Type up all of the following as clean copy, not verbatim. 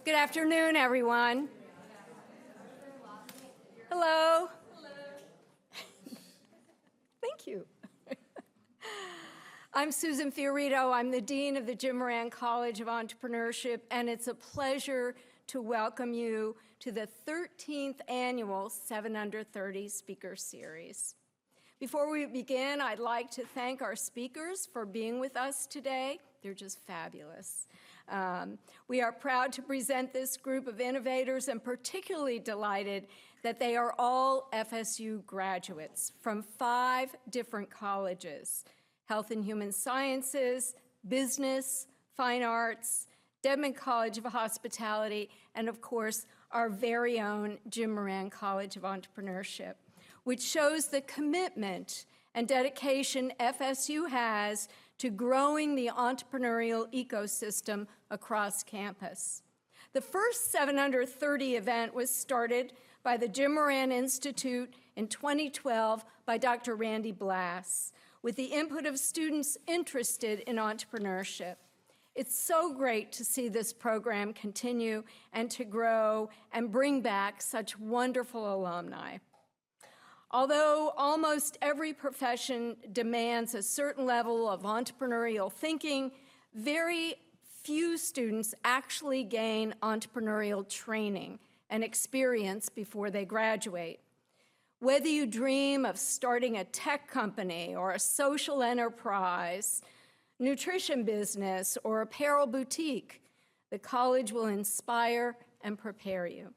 Good afternoon, everyone. Hello. Thank you. I'm Susan Fiorito. I'm the Dean of the Jim Moran College of Entrepreneurship, and it's a pleasure to welcome you to the 13th annual 7 Under 30 Speaker Series. Before we begin, I'd like to thank our speakers for being with us today. They're just fabulous. We are proud to present this group of innovators and particularly delighted that they are all FSU graduates from 5 different colleges: Health and Human Sciences, Business, Fine Arts, Dedman College of Hospitality, and of course, our very own Jim Moran College of Entrepreneurship, which shows the commitment and dedication FSU has to growing the entrepreneurial ecosystem across campus. The first 7 Under 30 event was started by the Jim Moran Institute in 2012 by Dr. Randy Blass, with the input of students interested in entrepreneurship. It's so great to see this program continue and to grow and bring back such wonderful alumni. Although almost every profession demands a certain level of entrepreneurial thinking, very few students actually gain entrepreneurial training and experience before they graduate. Whether you dream of starting a tech company or a social enterprise, nutrition business, or apparel boutique, the college will inspire and prepare you.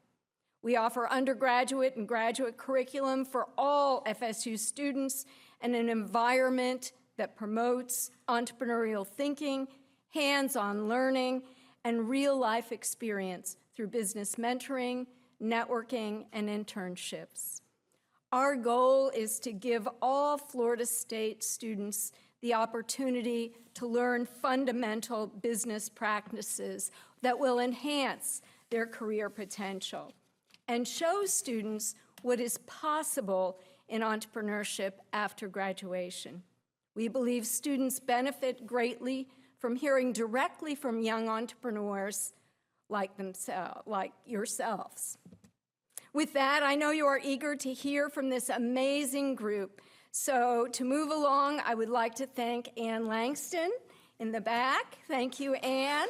We offer undergraduate and graduate curriculum for all FSU students and an environment that promotes entrepreneurial thinking, hands-on learning, and real-life experience through business mentoring, networking, and internships. Our goal is to give all Florida State students the opportunity to learn fundamental business practices that will enhance their career potential and show students what is possible in entrepreneurship after graduation. We believe students benefit greatly from hearing directly from young entrepreneurs like yourselves. With that, I know you are eager to hear from this amazing group. So to move along, I would like to thank Ann Langston in the back. Thank you, Ann.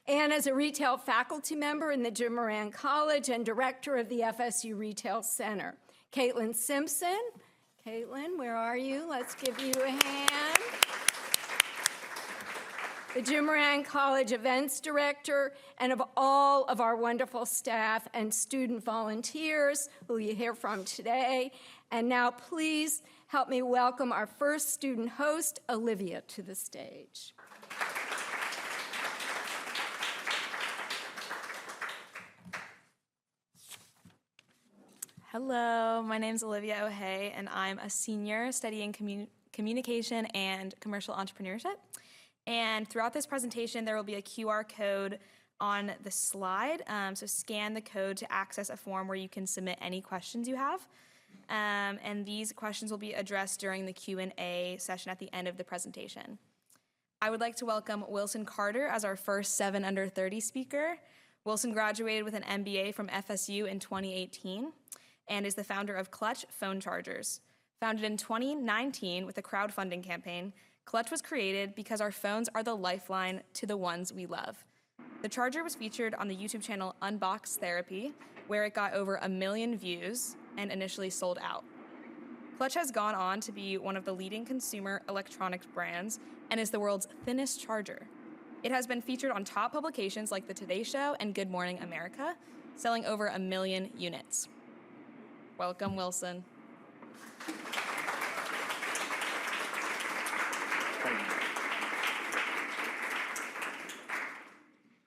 Ann is a retail faculty member in the Jim Moran College and director of the FSU Retail Center. Caitlin Simpson. Caitlin, where are you? Let's give you a hand. The Jim Moran College Events Director, and of all of our wonderful staff and student volunteers who you hear from today. And now please help me welcome our first student host, Olivia, to the stage. Hello, my name is Olivia O'Hay, and I'm a senior studying communication and commercial entrepreneurship. And throughout this presentation, there will be a QR code on the slide. So scan the code to access a form where you can submit any questions you have. And these questions will be addressed during the Q&A session at the end of the presentation. I would like to welcome Wilson Carter as our first 7 Under 30 speaker. Wilson graduated with an MBA from FSU in 2018 and is the founder of Clutch Phone Chargers. Founded in 2019 with a crowdfunding campaign, Clutch was created because our phones are the lifeline to the ones we love. The charger was featured on the YouTube channel Unbox Therapy, where it got over 1 million views and initially sold out. Clutch has gone on to be one of the leading consumer electronics brands and is the world's thinnest charger. It has been featured on top publications like The Today Show and Good Morning America, selling over 1 million units. Welcome, Wilson.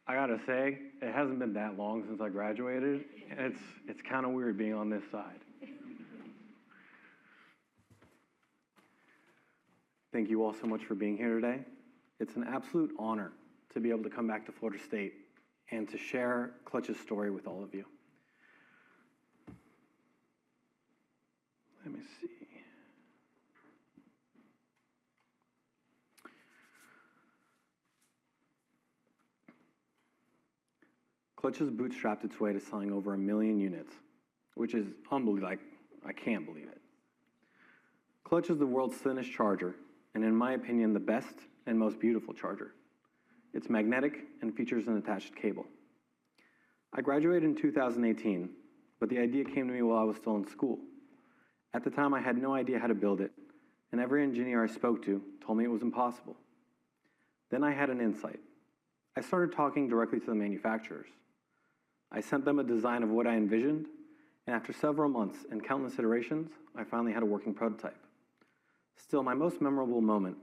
I gotta say, it hasn't been that long since I graduated, and it's kind of weird being on this side. Thank you all so much for being here today. It's an absolute honor to be able to come back to Florida State and to share Clutch's story with all of you. Let me see. Clutch has bootstrapped its way to selling over 1 million units, which is unbelievable. I can't believe it. Clutch is the world's thinnest charger, and in my opinion, the best and most beautiful charger. It's magnetic and features an attached cable. I graduated in 2018, but the idea came to me while I was still in school. At the time, I had no idea how to build it, and every engineer I spoke to told me it was impossible. Then I had an insight. I started talking directly to the manufacturers. I sent them a design of what I envisioned, and after several months and countless iterations, I finally had a working prototype. Still, my most memorable moment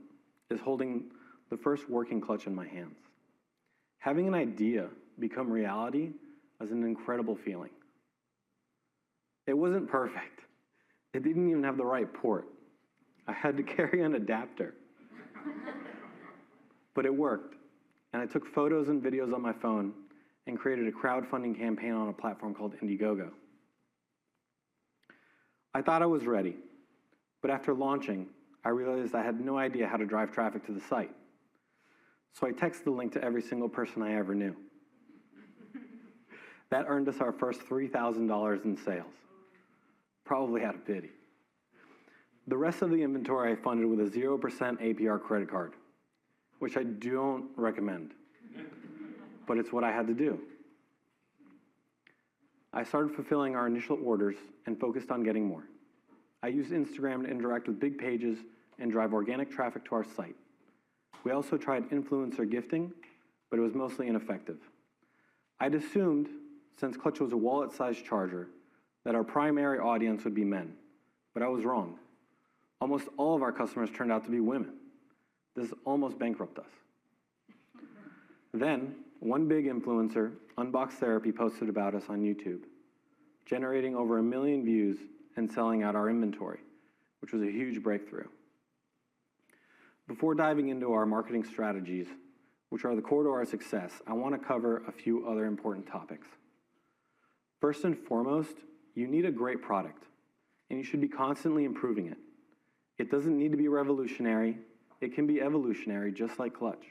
is holding the first working clutch in my hands. Having an idea become reality was an incredible feeling. It wasn't perfect. It didn't even have the right port. I had to carry an adapter. But it worked, and I took photos and videos on my phone and created a crowdfunding campaign on a platform called Indiegogo. I thought I was ready, but after launching, I realized I had no idea how to drive traffic to the site. So I texted the link to every single person I ever knew. That earned us our first $3,000 in sales. Probably out of pity. The rest of the inventory I funded with a 0% APR credit card, which I don't recommend, but it's what I had to do. I started fulfilling our initial orders and focused on getting more. I used Instagram to interact with big pages and drive organic traffic to our site. We also tried influencer gifting, but it was mostly ineffective. I'd assumed, since Clutch was a wallet-sized charger, that our primary audience would be men, but I was wrong. Almost all of our customers turned out to be women. This almost bankrupted us. Then, one big influencer, Unbox Therapy, posted about us on YouTube, generating over 1 million views and selling out our inventory, which was a huge breakthrough. Before diving into our marketing strategies, which are the core to our success, I want to cover a few other important topics. First and foremost, you need a great product, and you should be constantly improving it. It doesn't need to be revolutionary. It can be evolutionary, just like Clutch.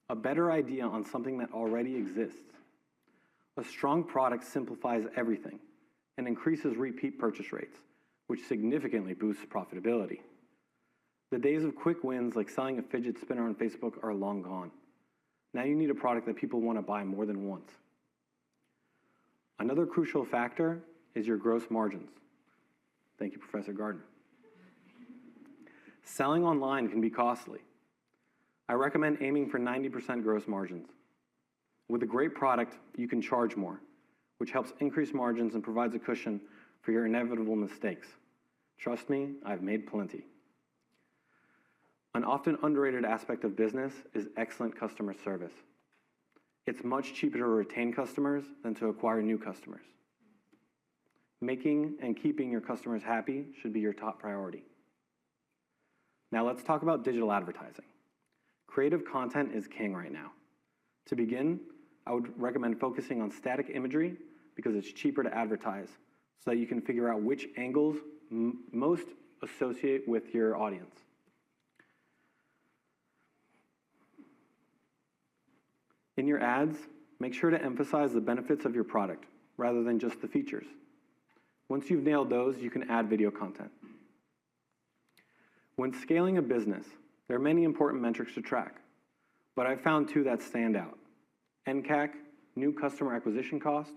A better idea on something that already exists. A strong product simplifies everything and increases repeat purchase rates, which significantly boosts profitability. The days of quick wins like selling a fidget spinner on Facebook are long gone. Now you need a product that people want to buy more than once. Another crucial factor is your gross margins. Thank you, Professor Gardner. Selling online can be costly. I recommend aiming for 90% gross margins. With a great product, you can charge more, which helps increase margins and provides a cushion for your inevitable mistakes. Trust me, I've made plenty. An often underrated aspect of business is excellent customer service. It's much cheaper to retain customers than to acquire new customers. Making and keeping your customers happy should be your top priority. Now let's talk about digital advertising. Creative content is king right now. To begin, I would recommend focusing on static imagery because it's cheaper to advertise so that you can figure out which angles most associate with your audience. In your ads, make sure to emphasize the benefits of your product rather than just the features. Once you've nailed those, you can add video content. When scaling a business, there are many important metrics to track, but I've found two that stand out: NCAC, new customer acquisition cost,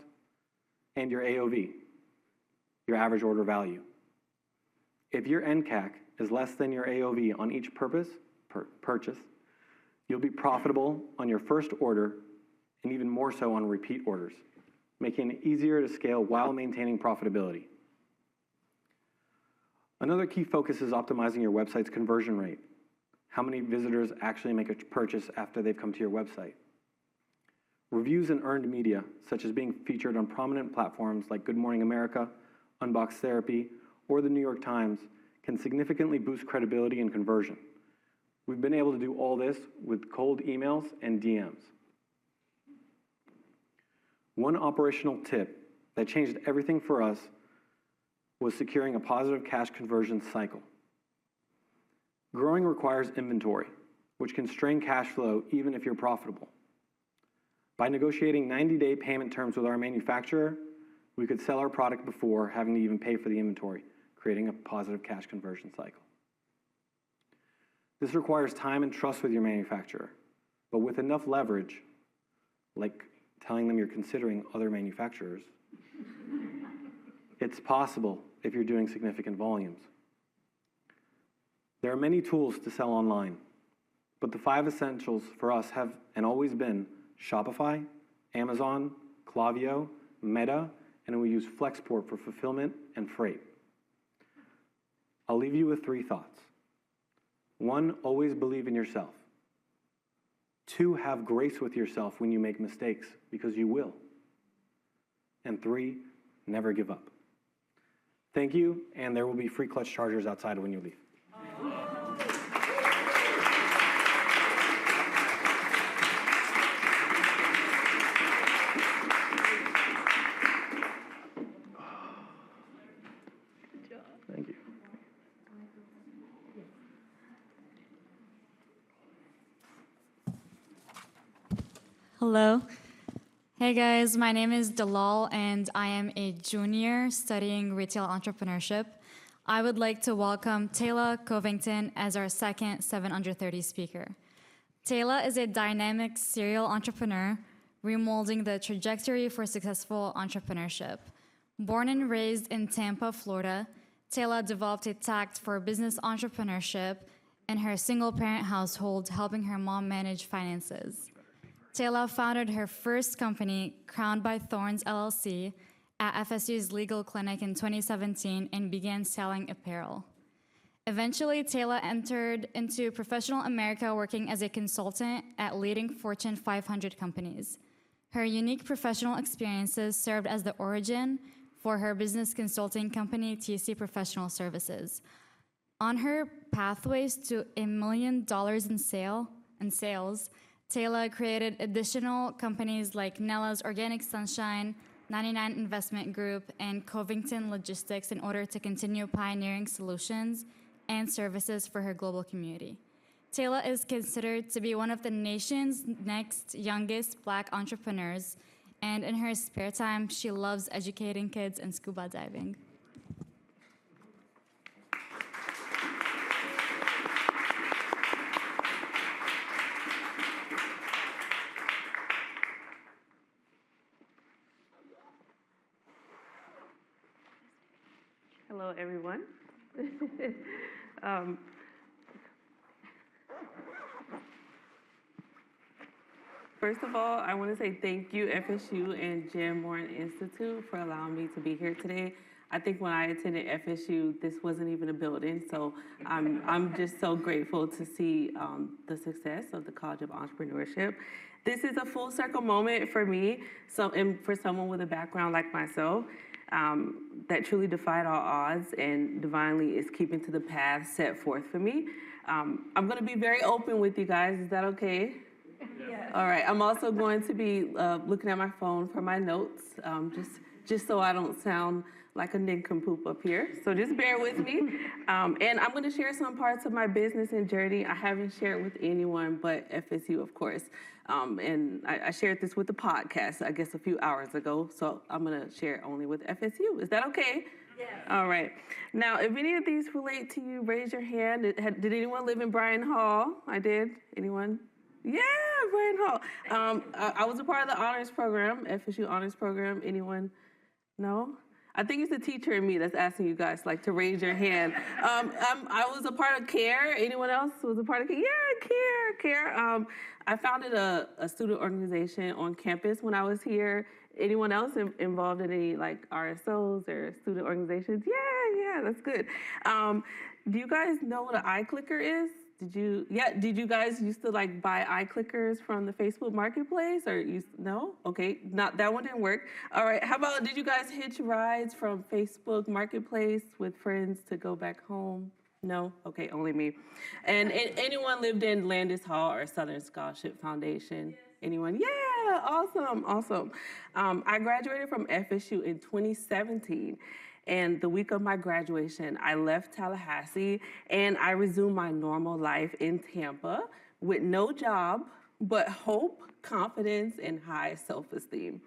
and your AOV, your average order value. If your NCAC is less than your AOV on each purchase, you'll be profitable on your first order and even more so on repeat orders, making it easier to scale while maintaining profitability. Another key focus is optimizing your website's conversion rate. How many visitors actually make a purchase after they've come to your website? Reviews and earned media, such as being featured on prominent platforms like Good Morning America, Unbox Therapy, or the New York Times, can significantly boost credibility and conversion. We've been able to do all this with cold emails and DMs. One operational tip that changed everything for us was securing a positive cash conversion cycle. Growing requires inventory, which can strain cash flow even if you're profitable. By negotiating 90-day payment terms with our manufacturer, we could sell our product before having to even pay for the inventory, creating a positive cash conversion cycle. This requires time and trust with your manufacturer, but with enough leverage, like telling them you're considering other manufacturers, it's possible if you're doing significant volumes. There are many tools to sell online, but the 5 essentials for us have and always been Shopify, Amazon, Klaviyo, Meta, and we use Flexport for fulfillment and freight. I'll leave you with 3 thoughts. 1, always believe in yourself. 2, have grace with yourself when you make mistakes, because you will. And 3, never give up. Thank you, and there will be free clutch chargers outside when you leave. Thank you. Hello. Hey guys, my name is Dalal and I am a junior studying retail entrepreneurship. I would like to welcome Tayla Covington as our second 7 Under 30 speaker. Tayla is a dynamic serial entrepreneur remolding the trajectory for successful entrepreneurship. Born and raised in Tampa, Florida, Tayla developed a tact for business entrepreneurship in her single-parent household, helping her mom manage finances. Tayla founded her first company, Crowned by Thorns, LLC, at FSU's legal clinic in 2017 and began selling apparel. Eventually, Tayla entered into professional America working as a consultant at leading Fortune 500 companies. Her unique professional experiences served as the origin for her business consulting company, TC Professional Services. On her pathways to $1 million in sales, Tayla created additional companies like Nella's Organic Sunshine, 99 Investment Group, and Covington Logistics in order to continue pioneering solutions and services for her global community. Tayla is considered to be one of the nation's next youngest Black entrepreneurs, and in her spare time, she loves educating kids and scuba diving. Hello, everyone. First of all, I want to say thank you, FSU and Jim Moran Institute, for allowing me to be here today. I think when I attended FSU, this wasn't even a building, so I'm just so grateful to see the success of the College of Entrepreneurship. This is a full circle moment for me, and for someone with a background like myself, that truly defied all odds and divinely is keeping to the path set forth for me. I'm going to be very open with you guys. Is that okay? Yes. All right. I'm also going to be looking at my phone for my notes, just so I don't sound like a nincompoop up here. So just bear with me. And I'm going to share some parts of my business and journey I haven't shared with anyone but FSU, of course. And I shared this with the podcast, I guess, a few hours ago. So I'm going to share it only with FSU. Is that okay? Yes. All right. Now, if any of these relate to you, raise your hand. Did anyone live in Bryan Hall? I did. Anyone? Yeah, Bryan Hall. I was a part of the honors program, FSU honors program. Anyone? No? I think it's the teacher in me that's asking you guys to raise your hand. I was a part of CARE. Anyone else was a part of CARE? Yeah, CARE. I founded a student organization on campus when I was here. Anyone else involved in any RSOs or student organizations? Yeah, that's good. Do you guys know what an iClicker is? Did you guys used to buy iClickers from the Facebook Marketplace no? Okay, that one didn't work. All right, how about did you guys hitch rides from Facebook Marketplace with friends to go back home? No? Okay, only me. And anyone lived in Landis Hall or Southern Scholarship Foundation? Yes. Anyone? Yeah, awesome. I graduated from FSU in 2017. And the week of my graduation, I left Tallahassee and I resumed my normal life in Tampa with no job, but hope, confidence, and high self-esteem.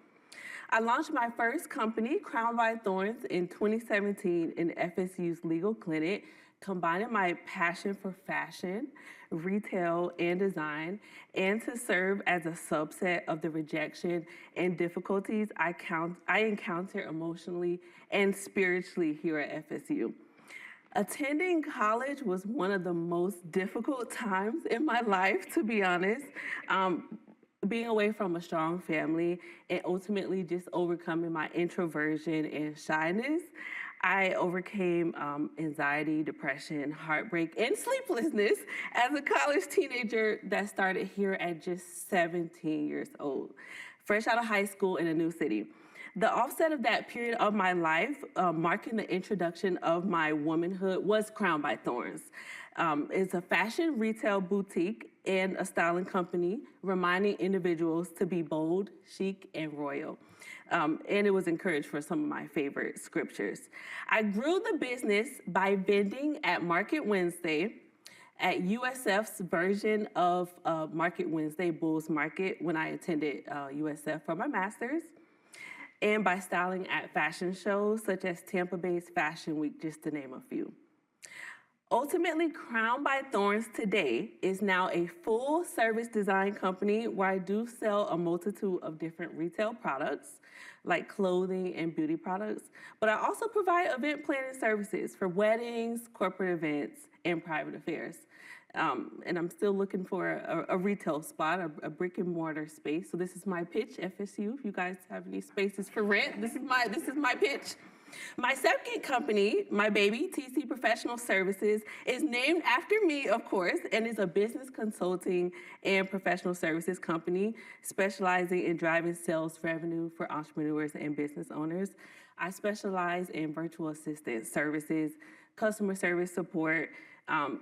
I launched my first company, Crowned by Thorns, in 2017 in FSU's legal clinic, combining my passion for fashion, retail, and design, and to serve as a subset of the rejection and difficulties I encounter emotionally and spiritually here at FSU. Attending college was one of the most difficult times in my life, to be honest. Being away from a strong family and ultimately just overcoming my introversion and shyness, I overcame anxiety, depression, heartbreak, and sleeplessness as a college teenager that started here at just 17 years old, fresh out of high school in a new city. The offset of that period of my life, marking the introduction of my womanhood, was Crowned by Thorns. It's a fashion retail boutique and a styling company reminding individuals to be bold, chic, and royal. And it was encouraged for some of my favorite scriptures. I grew the business by vending at Market Wednesday, at USF's version of Market Wednesday, Bulls Market, when I attended USF for my master's, and by styling at fashion shows such as Tampa Bay's Fashion Week, just to name a few. Ultimately, Crowned by Thorns today is now a full-service design company where I do sell a multitude of different retail products, like clothing and beauty products, but I also provide event planning services for weddings, corporate events, and private affairs. And I'm still looking for a retail spot, a brick and mortar space. So this is my pitch, FSU. If you guys have any spaces for rent, this is my pitch. My second company, my baby, TC Professional Services, is named after me, of course, and is a business consulting and professional services company specializing in driving sales revenue for entrepreneurs and business owners. I specialize in virtual assistant services, customer service support,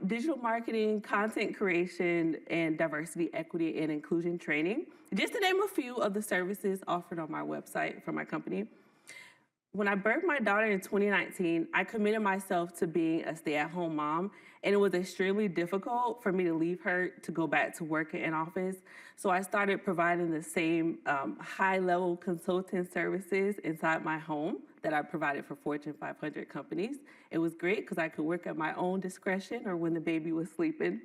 digital marketing, content creation, and diversity, equity, and inclusion training, just to name a few of the services offered on my website for my company. When I birthed my daughter in 2019, I committed myself to being a stay-at-home mom, and it was extremely difficult for me to leave her to go back to work in office. So I started providing the same high-level consulting services inside my home that I provided for Fortune 500 companies. It was great because I could work at my own discretion or when the baby was sleeping.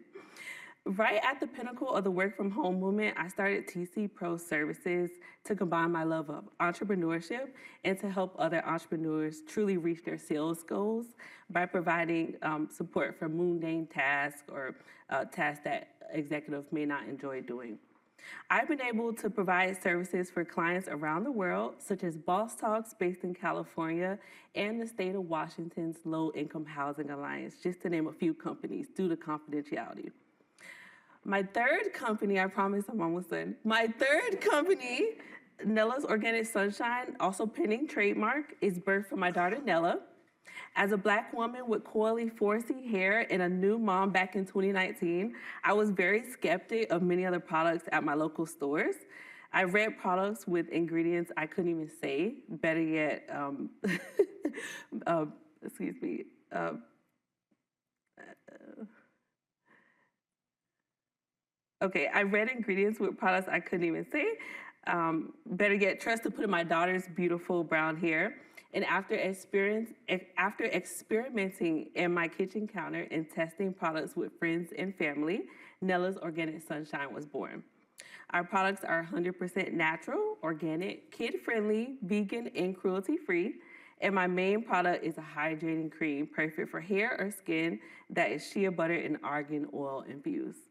Right at the pinnacle of the work from home movement, I started TC Pro Services to combine my love of entrepreneurship and to help other entrepreneurs truly reach their sales goals by providing support for mundane tasks or tasks that executives may not enjoy doing. I've been able to provide services for clients around the world, such as Boss Talks based in California and the state of Washington's Low Income Housing Alliance, just to name a few companies due to confidentiality. My third company, I promise I'm almost done. My third company, Nella's Organic Sunshine, also pending trademark, is birthed from my daughter Nella. As a Black woman with coily, 4C hair and a new mom back in 2019, I was very skeptic of many other products at my local stores. I read products with ingredients I couldn't even say. Better yet, I read ingredients with products I couldn't even say. Better yet, trust to put in my daughter's beautiful brown hair. And after experimenting in my kitchen counter and testing products with friends and family, Nella's Organic Sunshine was born. Our products are 100% natural, organic, kid-friendly, vegan, and cruelty-free. And my main product is a hydrating cream, perfect for hair or skin that is shea butter and argan oil infused.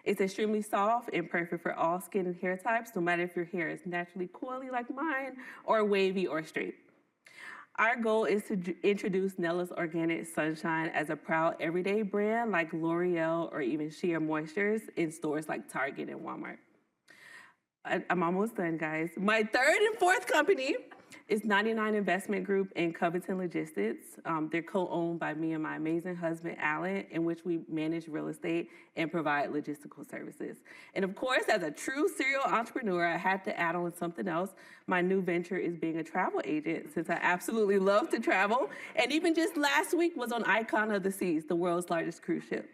It's extremely soft and perfect for all skin and hair types, no matter if your hair is naturally coily like mine or wavy or straight. Our goal is to introduce Nella's Organic Sunshine as a proud everyday brand like L'Oreal or even Sheer Moistures in stores like Target and Walmart. I'm almost done, guys. My third and fourth company is 99 Investment Group and Covington Logistics. They're co-owned by me and my amazing husband, Alan, in which we manage real estate and provide logistical services. And of course, as a true serial entrepreneur, I had to add on something else. My new venture is being a travel agent, since I absolutely love to travel. And even just last week was on Icon of the Seas, the world's largest cruise ship.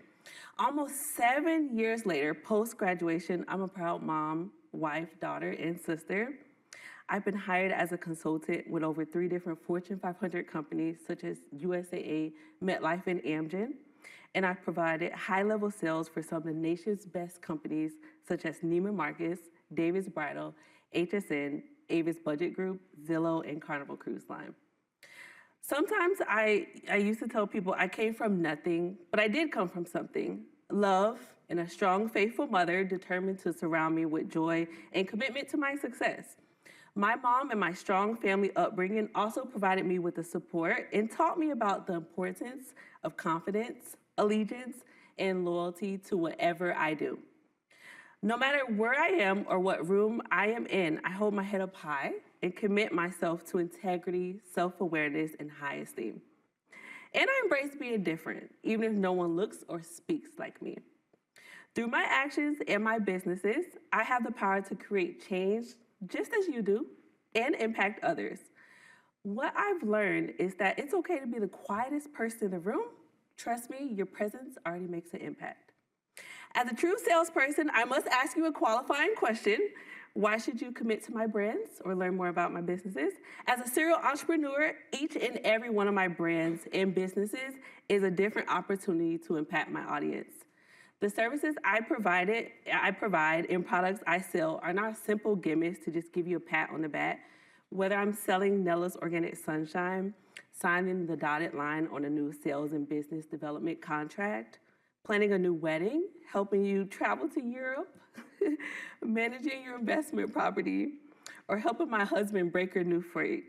Almost 7 years later, post-graduation, I'm a proud mom, wife, daughter, and sister. I've been hired as a consultant with over 3 different Fortune 500 companies such as USAA, MetLife, and Amgen. And I've provided high-level sales for some of the nation's best companies such as Neiman Marcus, Davis Bridal, HSN, Avis Budget Group, Zillow, and Carnival Cruise Line. Sometimes I used to tell people I came from nothing, but I did come from something. Love and a strong, faithful mother determined to surround me with joy and commitment to my success. My mom and my strong family upbringing also provided me with the support and taught me about the importance of confidence, allegiance, and loyalty to whatever I do. No matter where I am or what room I am in, I hold my head up high and commit myself to integrity, self-awareness, and high esteem. And I embrace being different, even if no one looks or speaks like me. Through my actions and my businesses, I have the power to create change just as you do and impact others. What I've learned is that it's okay to be the quietest person in the room. Trust me, your presence already makes an impact. As a true salesperson, I must ask you a qualifying question. Why should you commit to my brands or learn more about my businesses? As a serial entrepreneur, each and every one of my brands and businesses is a different opportunity to impact my audience. The services I provide and products I sell are not simple gimmicks to just give you a pat on the back. Whether I'm selling Nella's Organic Sunshine, signing the dotted line on a new sales and business development contract, planning a new wedding, helping you travel to Europe, managing your investment property, or helping my husband break her new freight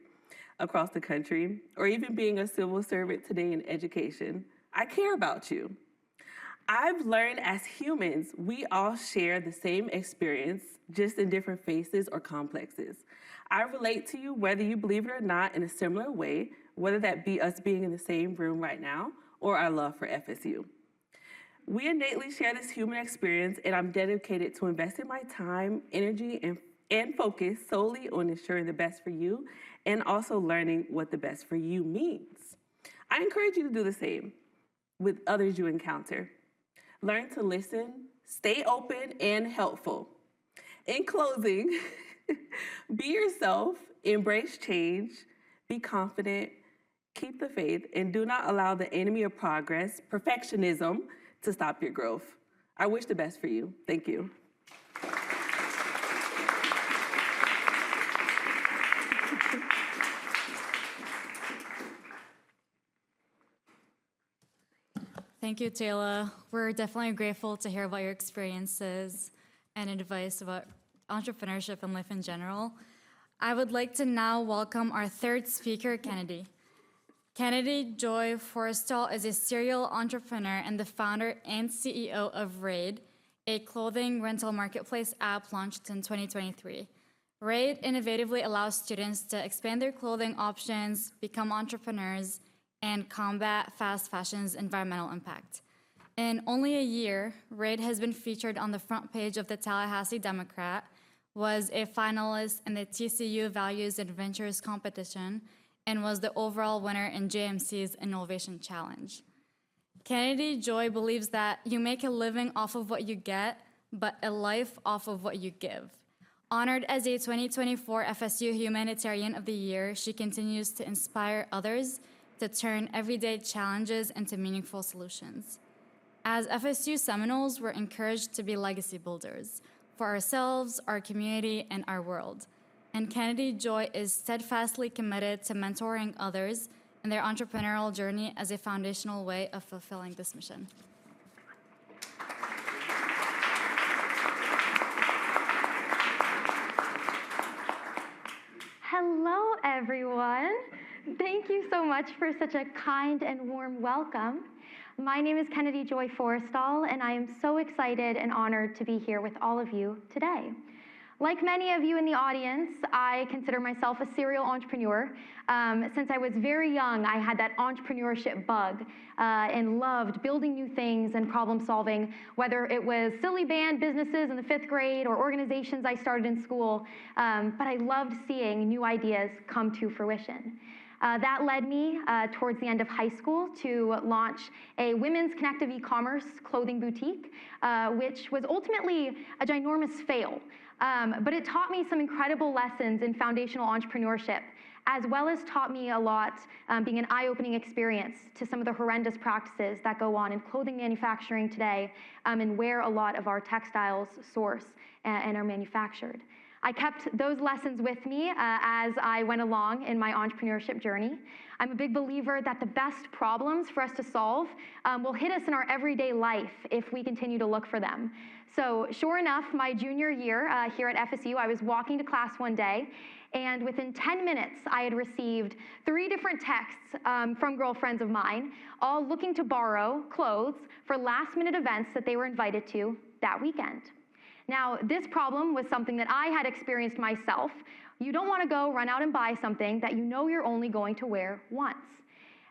across the country, or even being a civil servant today in education, I care about you. I've learned as humans, we all share the same experience, just in different phases or complexes. I relate to you whether you believe it or not in a similar way, whether that be us being in the same room right now or our love for FSU. We innately share this human experience, and I'm dedicated to investing my time, energy, and focus solely on ensuring the best for you and also learning what the best for you means. I encourage you to do the same with others you encounter. Learn to listen, stay open, and helpful. In closing, be yourself, embrace change, be confident, keep the faith, and do not allow the enemy of progress, perfectionism, to stop your growth. I wish the best for you. Thank you. Thank you, Tayla. We're definitely grateful to hear about your experiences and advice about entrepreneurship and life in general. I would like to now welcome our third speaker, Kennedy. Kennedy Joy Foristall is a serial entrepreneur and the founder and CEO of Raide, a clothing rental marketplace app launched in 2023. Raide innovatively allows students to expand their clothing options, become entrepreneurs, and combat fast fashion's environmental impact. In only a year, Raide has been featured on the front page of the Tallahassee Democrat, was a finalist in the TCU Values and Ventures competition, and was the overall winner in JMC's Innovation Challenge. Kennedy Joy believes that you make a living off of what you get, but a life off of what you give. Honored as a 2024 FSU Humanitarian of the Year, she continues to inspire others to turn everyday challenges into meaningful solutions. As FSU Seminoles, we're encouraged to be legacy builders for ourselves, our community, and our world. And Kennedy Joy is steadfastly committed to mentoring others in their entrepreneurial journey as a foundational way of fulfilling this mission. Hello, everyone. Thank you so much for such a kind and warm welcome. My name is Kennedy Joy Foristall, and I am so excited and honored to be here with all of you today. Like many of you in the audience, I consider myself a serial entrepreneur. Since I was very young, I had that entrepreneurship bug and loved building new things and problem solving, whether it was silly band businesses in the 5th grade or organizations I started in school, but I loved seeing new ideas come to fruition. That led me towards the end of high school to launch a women's connective e-commerce clothing boutique, which was ultimately a ginormous fail. But it taught me some incredible lessons in foundational entrepreneurship, as well as taught me a lot, being an eye-opening experience to some of the horrendous practices that go on in clothing manufacturing today, and where a lot of our textiles source and are manufactured. I kept those lessons with me as I went along in my entrepreneurship journey. I'm a big believer that the best problems for us to solve will hit us in our everyday life if we continue to look for them. So sure enough, my junior year here at FSU, I was walking to class one day, and within 10 minutes, I had received 3 different texts from girlfriends of mine, all looking to borrow clothes for last-minute events that they were invited to that weekend. Now, this problem was something that I had experienced myself. You don't want to go run out and buy something that you know you're only going to wear once.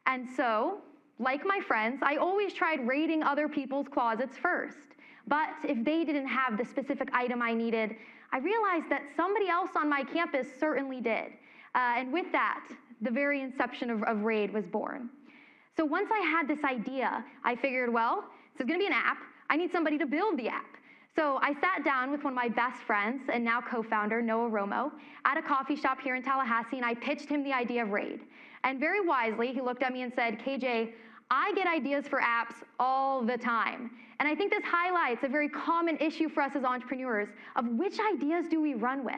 And so, like my friends, I always tried raiding other people's closets first. But if they didn't have the specific item I needed, I realized that somebody else on my campus certainly did. And with that, the very inception of Raide was born. So once I had this idea, I figured, well, this is going to be an app. I need somebody to build the app. So I sat down with one of my best friends and now co-founder, Noah Romo, at a coffee shop here in Tallahassee, and I pitched him the idea of Raide. And very wisely, he looked at me and said, KJ, I get ideas for apps all the time. And I think this highlights a very common issue for us as entrepreneurs of which ideas do we run with.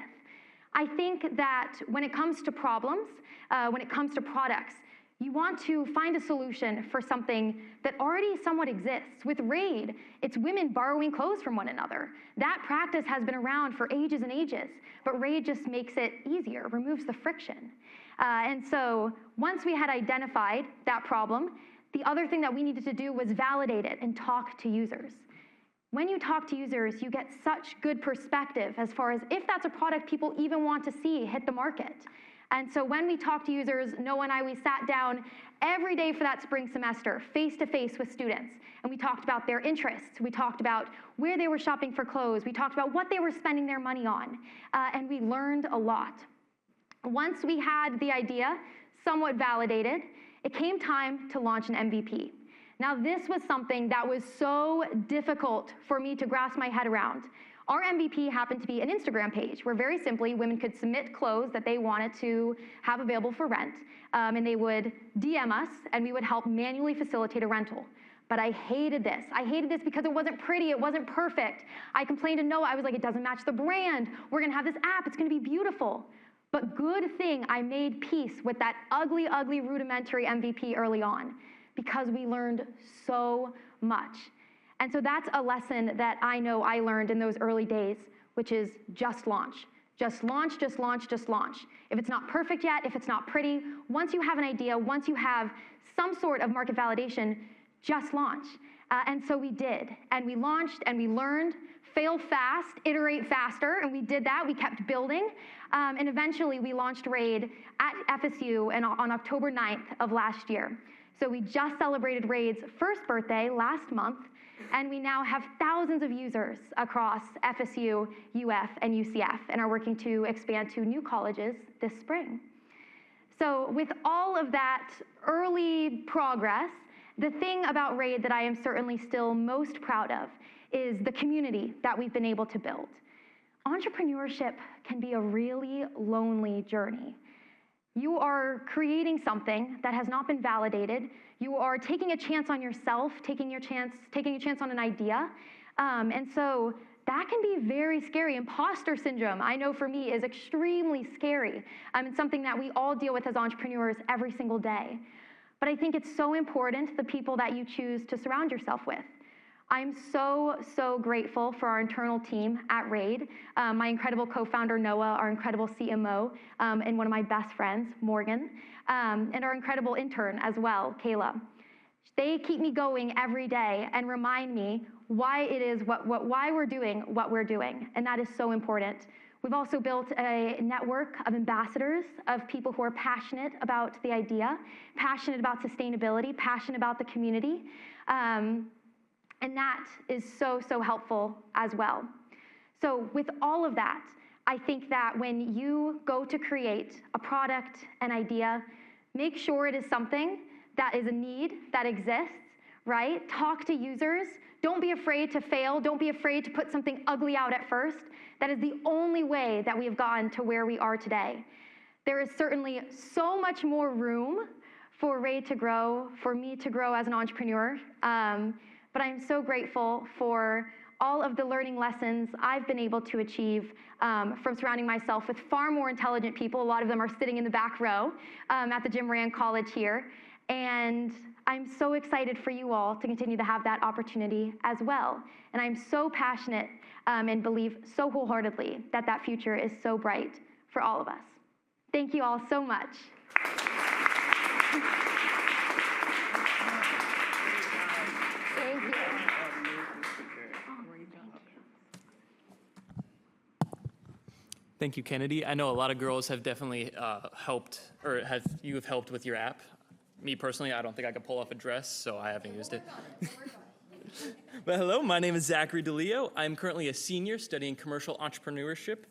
I think that when it comes to problems, when it comes to products, you want to find a solution for something that already somewhat exists. With Raide, it's women borrowing clothes from one another. That practice has been around for ages and ages, but Raide just makes it easier, removes the friction. And so once we had identified that problem, the other thing that we needed to do was validate it and talk to users. When you talk to users, you get such good perspective as far as if that's a product people even want to see hit the market. And so when we talked to users, Noah and I, we sat down every day for that spring semester, face-to-face with students, and we talked about their interests. We talked about where they were shopping for clothes. We talked about what they were spending their money on, and we learned a lot. Once we had the idea somewhat validated, it came time to launch an MVP. Now, this was something that was so difficult for me to grasp my head around. Our MVP happened to be an Instagram page where very simply women could submit clothes that they wanted to have available for rent, and they would DM us and we would help manually facilitate a rental. But I hated this. I hated this because it wasn't pretty, it wasn't perfect. I complained to Noah, I was like, it doesn't match the brand. We're gonna have this app, it's gonna be beautiful. But good thing I made peace with that ugly, ugly rudimentary MVP early on because we learned so much. And so that's a lesson that I know I learned in those early days, which is just launch. Just launch, just launch, just launch. If it's not perfect yet, if it's not pretty, once you have an idea, once you have some sort of market validation, just launch. And so we did. And we launched and we learned, fail fast, iterate faster, and we did that. We kept building. And eventually we launched Raide at FSU on October 9th of last year. So we just celebrated Raide's first birthday last month, and we now have thousands of users across FSU, UF, and UCF, and are working to expand to new colleges this spring. So with all of that early progress, the thing about Raide that I am certainly still most proud of is the community that we've been able to build. Entrepreneurship can be a really lonely journey. You are creating something that has not been validated. You are taking a chance on yourself, taking a chance on an idea. And so that can be very scary. Imposter syndrome, I know for me, is extremely scary. It's something that we all deal with as entrepreneurs every single day. But I think it's so important, the people that you choose to surround yourself with. I'm so, so grateful for our internal team at Raide, my incredible co-founder, Noah, our incredible CMO, and one of my best friends, Morgan, and our incredible intern as well, Tayla. They keep me going every day and remind me why it is, why we're doing what we're doing, and that is so important. We've also built a network of ambassadors, of people who are passionate about the idea, passionate about sustainability, passionate about the community, and that is so, so helpful as well. So with all of that, I think that when you go to create a product, an idea, Make sure it is something that is a need that exists, right? Talk to users. Don't be afraid to fail. Don't be afraid to put something ugly out at first. That is the only way that we have gotten to where we are today. There is certainly so much more room for Raide to grow, for me to grow as an entrepreneur, but I'm so grateful for all of the learning lessons I've been able to achieve from surrounding myself with far more intelligent people. A lot of them are sitting in the back row at the Jim Moran College here. And I'm so excited for you all to continue to have that opportunity as well. And I'm so passionate and believe so wholeheartedly that that future is so bright for all of us. Thank you all so much. Thank you. Thank you, Kennedy. I know a lot of girls have definitely helped, or you have helped with your app. Me personally, I don't think I could pull off a dress, so I haven't used it. But hello, my name is Zachary DeLeo. I'm currently a senior studying commercial entrepreneurship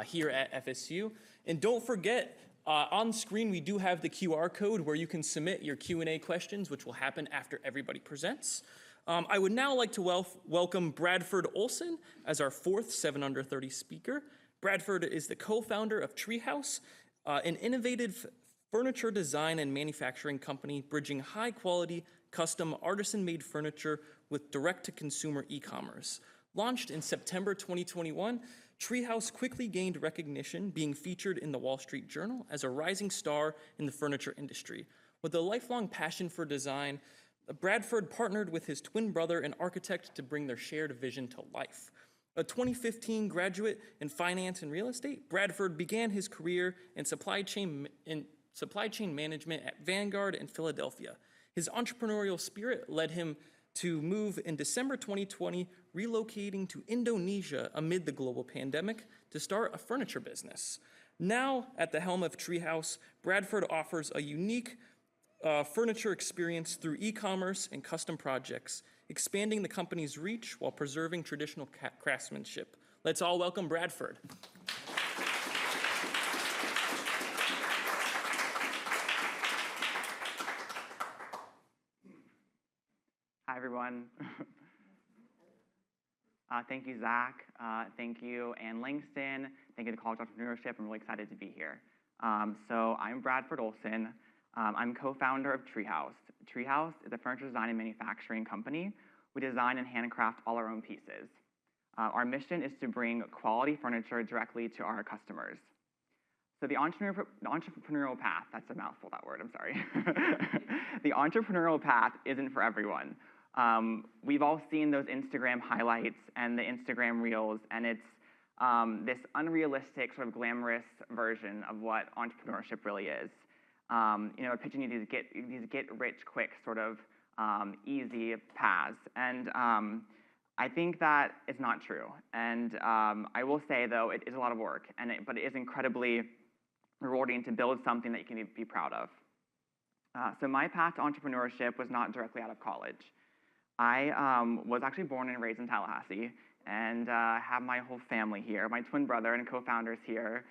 here at FSU. And don't forget, on screen we do have the QR code where you can submit your Q&A questions, which will happen after everybody presents. I would now like to welcome Bradford Olson as our fourth 7 Under 30 speaker. Bradford is the co-founder of TreeHause, an innovative furniture design and manufacturing company bridging high-quality, custom, artisan-made furniture with direct-to-consumer e-commerce. Launched in September 2021, TreeHause quickly gained recognition, being featured in the Wall Street Journal as a rising star in the furniture industry. With a lifelong passion for design, Bradford partnered with his twin brother, an architect, to bring their shared vision to life. A 2015 graduate in finance and real estate, Bradford began his career in supply chain management at Vanguard in Philadelphia. His entrepreneurial spirit led him to move in December 2020, relocating to Indonesia amid the global pandemic to start a furniture business. Now, at the helm of TreeHause, Bradford offers a unique furniture experience through e-commerce and custom projects, expanding the company's reach while preserving traditional craftsmanship. Let's all welcome Bradford. Hi, everyone. Thank you, Zach. Thank you, Ann Langston. Thank you to College Entrepreneurship. I'm really excited to be here. So I'm Bradford Olson. I'm co-founder of TreeHause. TreeHause is a furniture design and manufacturing company. We design and handcraft all our own pieces. Our mission is to bring quality furniture directly to our customers. So the entrepreneurial path, that's a mouthful, that word, I'm sorry. The entrepreneurial path isn't for everyone. We've all seen those Instagram highlights and the Instagram reels, and it's this unrealistic, sort of glamorous version of what entrepreneurship really is. We're pitching you these get-rich-quick sort of easy paths, and I think that is not true. And I will say, though, it is a lot of work, but it is incredibly rewarding to build something that you can be proud of. So my path to entrepreneurship was not directly out of college. I was actually born and raised in Tallahassee, and have my whole family here. My twin brother and co-founders here.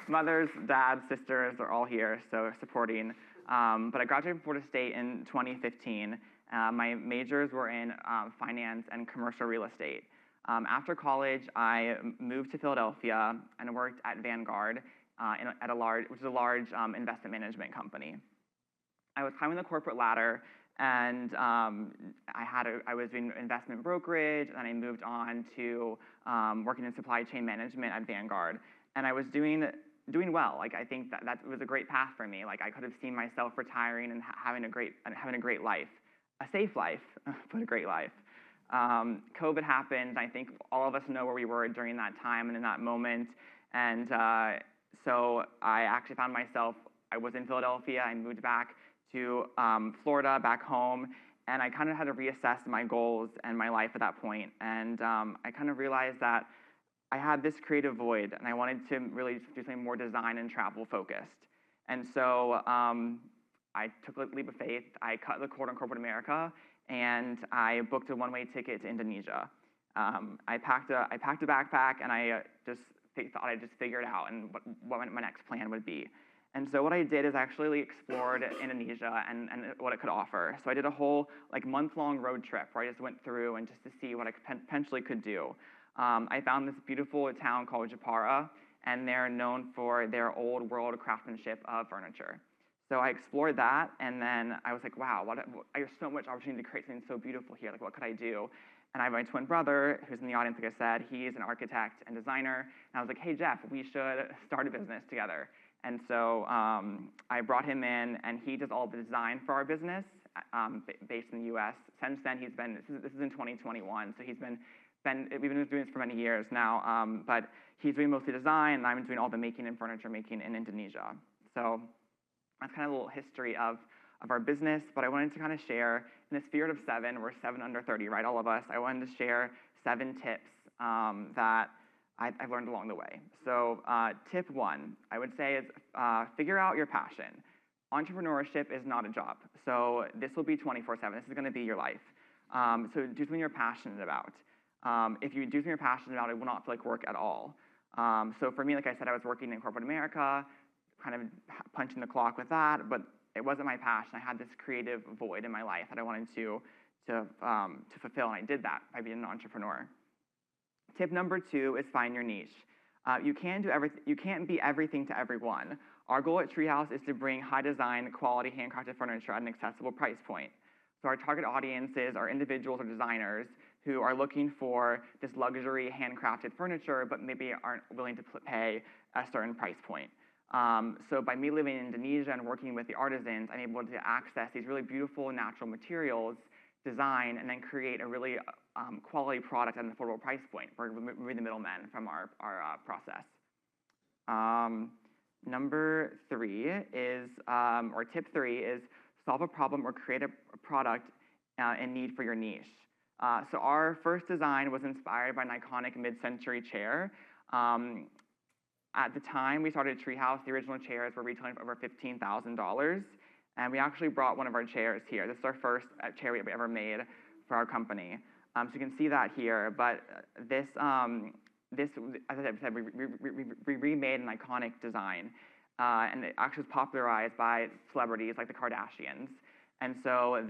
Mothers, dads, sisters are all here, so supporting. But I graduated from Florida State in 2015. My majors were in finance and commercial real estate. After college, I moved to Philadelphia and worked at Vanguard, which is a large investment management company. I was climbing the corporate ladder, and I was doing investment brokerage, and then I moved on to working in supply chain management at Vanguard, and I was doing well. Like, I think that was a great path for me. Like, I could have seen myself retiring and having a great life, a safe life, but a great life. COVID happened. I think all of us know where we were during that time and in that moment, and so I actually found myself. I was in Philadelphia. I moved back to Florida, back home, and I kind of had to reassess my goals and my life at that point. And I kind of realized that I had this creative void, and I wanted to really do something more design and travel focused. And so I took a leap of faith. I cut the cord on corporate America, and I booked a one-way ticket to Indonesia. I packed a backpack, and I just thought I'd just figure it out and what my next plan would be. And so what I did is actually explored Indonesia and what it could offer. So I did a whole month-long road trip where I just went through and just to see what I potentially could do. I found this beautiful town called Jepara, and they're known for their old world craftsmanship of furniture. So I explored that, and then I was like, wow, there's so much opportunity to create something so beautiful here. Like, what could I do? And I have my twin brother, who's in the audience, like I said. He's an architect and designer. And I was like, hey, Jeff, we should start a business together. And so I brought him in, and he does all the design for our business based in the US. Since then, this is in 2021, so we've been doing this for many years now, but he's doing mostly design, and I'm doing all the making and furniture making in Indonesia. So that's kind of a little history of our business, but I wanted to kind of share, in the spirit of 7, we're 7 under 30, right, all of us, I wanted to share 7 tips that I've learned along the way. So tip 1, I would say is figure out your passion. Entrepreneurship is not a job, so this will be 24/7. This is going to be your life. So do something you're passionate about. If you do something you're passionate about, it will not feel like work at all. So for me, like I said, I was working in corporate America, kind of punching the clock with that, but it wasn't my passion. I had this creative void in my life that I wanted to fulfill, and I did that by being an entrepreneur. Tip number 2 is find your niche. You can't be everything to everyone. Our goal at TreeHause is to bring high design, quality, handcrafted furniture at an accessible price point. So our target audiences are individuals or designers who are looking for this luxury handcrafted furniture, but maybe aren't willing to pay a certain price point. So by me living in Indonesia and working with the artisans, I'm able to access these really beautiful natural materials, design, and then create a really quality product at an affordable price point. We're the middlemen from our process. Number 3 is, or tip 3 is, solve a problem or create a product in need for your niche. So our first design was inspired by an iconic mid-century chair. At the time we started TreeHause, the original chairs were retailing for over $15,000, and we actually brought one of our chairs here. This is our first chair we ever made for our company. So you can see that here, but this, as I said, we remade an iconic design, and it actually was popularized by celebrities like the Kardashians. And so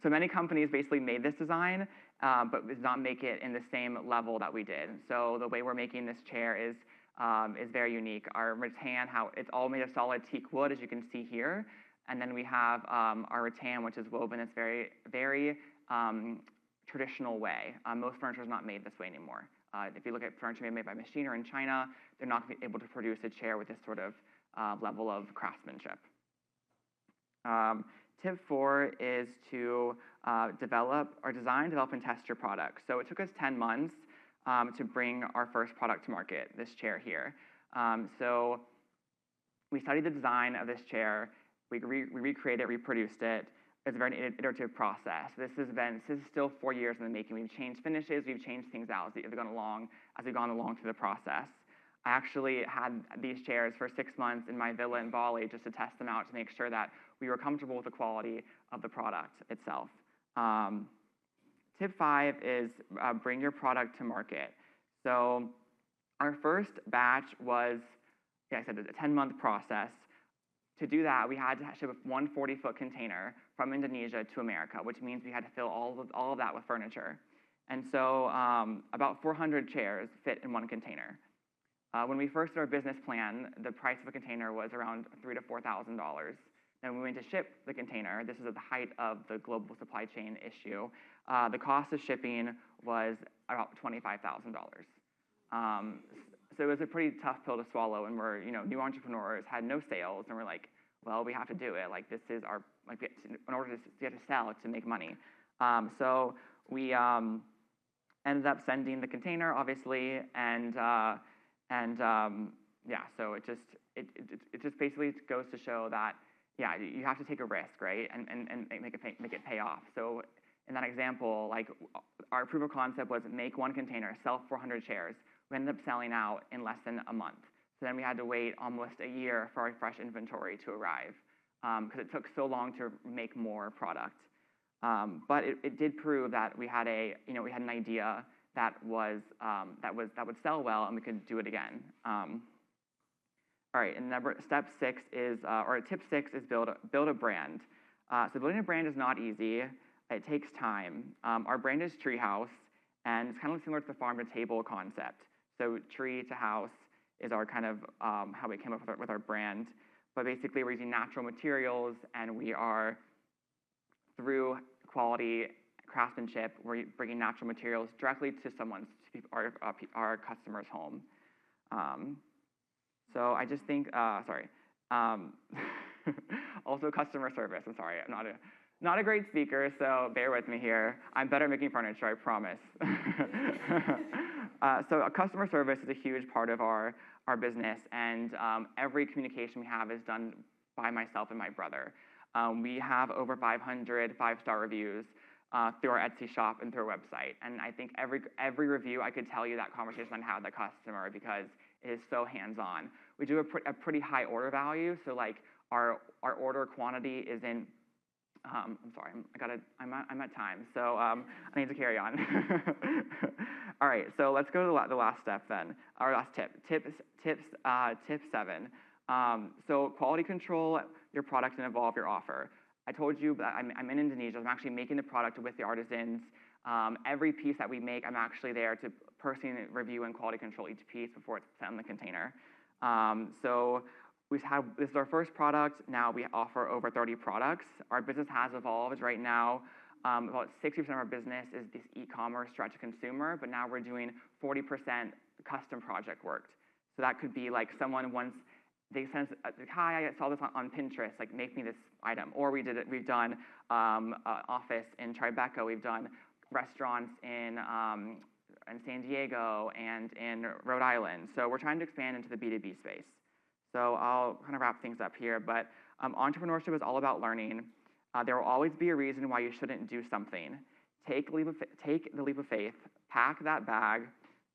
so many companies basically made this design, but did not make it in the same level that we did. So the way we're making this chair is very unique. Our rattan, it's all made of solid teak wood, as you can see here. And then we have our rattan, which is woven this very, very traditional way. Most furniture is not made this way anymore. If you look at furniture made by machine or in China, they're not able to produce a chair with this sort of level of craftsmanship. Tip 4 is to design, develop, and test your product. So it took us 10 months to bring our first product to market, this chair here. So we studied the design of this chair, we recreated it, reproduced it. It's a very iterative process. This is still 4 years in the making. We've changed finishes, we've changed things out as we've gone along through the process. I actually had these chairs for 6 months in my villa in Bali just to test them out to make sure that we were comfortable with the quality of the product itself. Tip 5 is bring your product to market. So our first batch was, like I said, a 10-month process. To do that, we had to ship one 40-foot container from Indonesia to America, which means we had to fill all of that with furniture. And so about 400 chairs fit in one container. When we first did our business plan, the price of a container was around $3,000 to $4,000. Then we went to ship the container. This is at the height of the global supply chain issue. The cost of shipping was about $25,000. So it was a pretty tough pill to swallow, and we're new entrepreneurs, had no sales, and we're like, well, we have to do it. Like this is our in order to get to sell to make money. So we ended up sending the container, obviously, and yeah. So it just basically goes to show that you have to take a risk, right, and make it pay off. So in that example, like our proof of concept was make one container, sell 400 chairs. We ended up selling out in less than a month. So then we had to wait almost a year for our fresh inventory to arrive because it took so long to make more product. But it did prove that we had we had an idea that would sell well, and we could do it again. All right, and tip 6 is build a brand. So building a brand is not easy. It takes time. Our brand is TreeHause, and it's kind of similar to the farm to table concept. So tree to house is our kind of how we came up with our brand. But basically, we're using natural materials, and we are, through quality craftsmanship, we're bringing natural materials directly to our customer's home. So I just think, also customer service. I'm sorry, I'm not a great speaker, so bear with me here. I'm better at making furniture, I promise. So customer service is a huge part of our business, and every communication we have is done by myself and my brother. We have over 500 5-star reviews through our Etsy shop and through our website. And I think every review, I could tell you that conversation I had with the customer because it is so hands-on. We do a pretty high order value, so like our order quantity is in. I'm sorry, I'm at time, so I need to carry on. All right, so let's go to the last step then. Our last tip. Tip 7. So quality control your product and evolve your offer. I told you that I'm in Indonesia. I'm actually making the product with the artisans. Every piece that we make, I'm actually there to personally review and quality control each piece before it's sent in the container. So this is our first product. Now we offer over 30 products. Our business has evolved. Right now, about 60% of our business is this e-commerce direct to consumer, but now we're doing 40% custom project work. So that could be like someone once they send us, hi, I saw this on Pinterest, like make me this item. Or we've done office in Tribeca. We've done restaurants in San Diego and in Rhode Island. So we're trying to expand into the B2B space. So I'll kind of wrap things up here, but entrepreneurship is all about learning. There will always be a reason why you shouldn't do something. Take the leap of faith, pack that bag,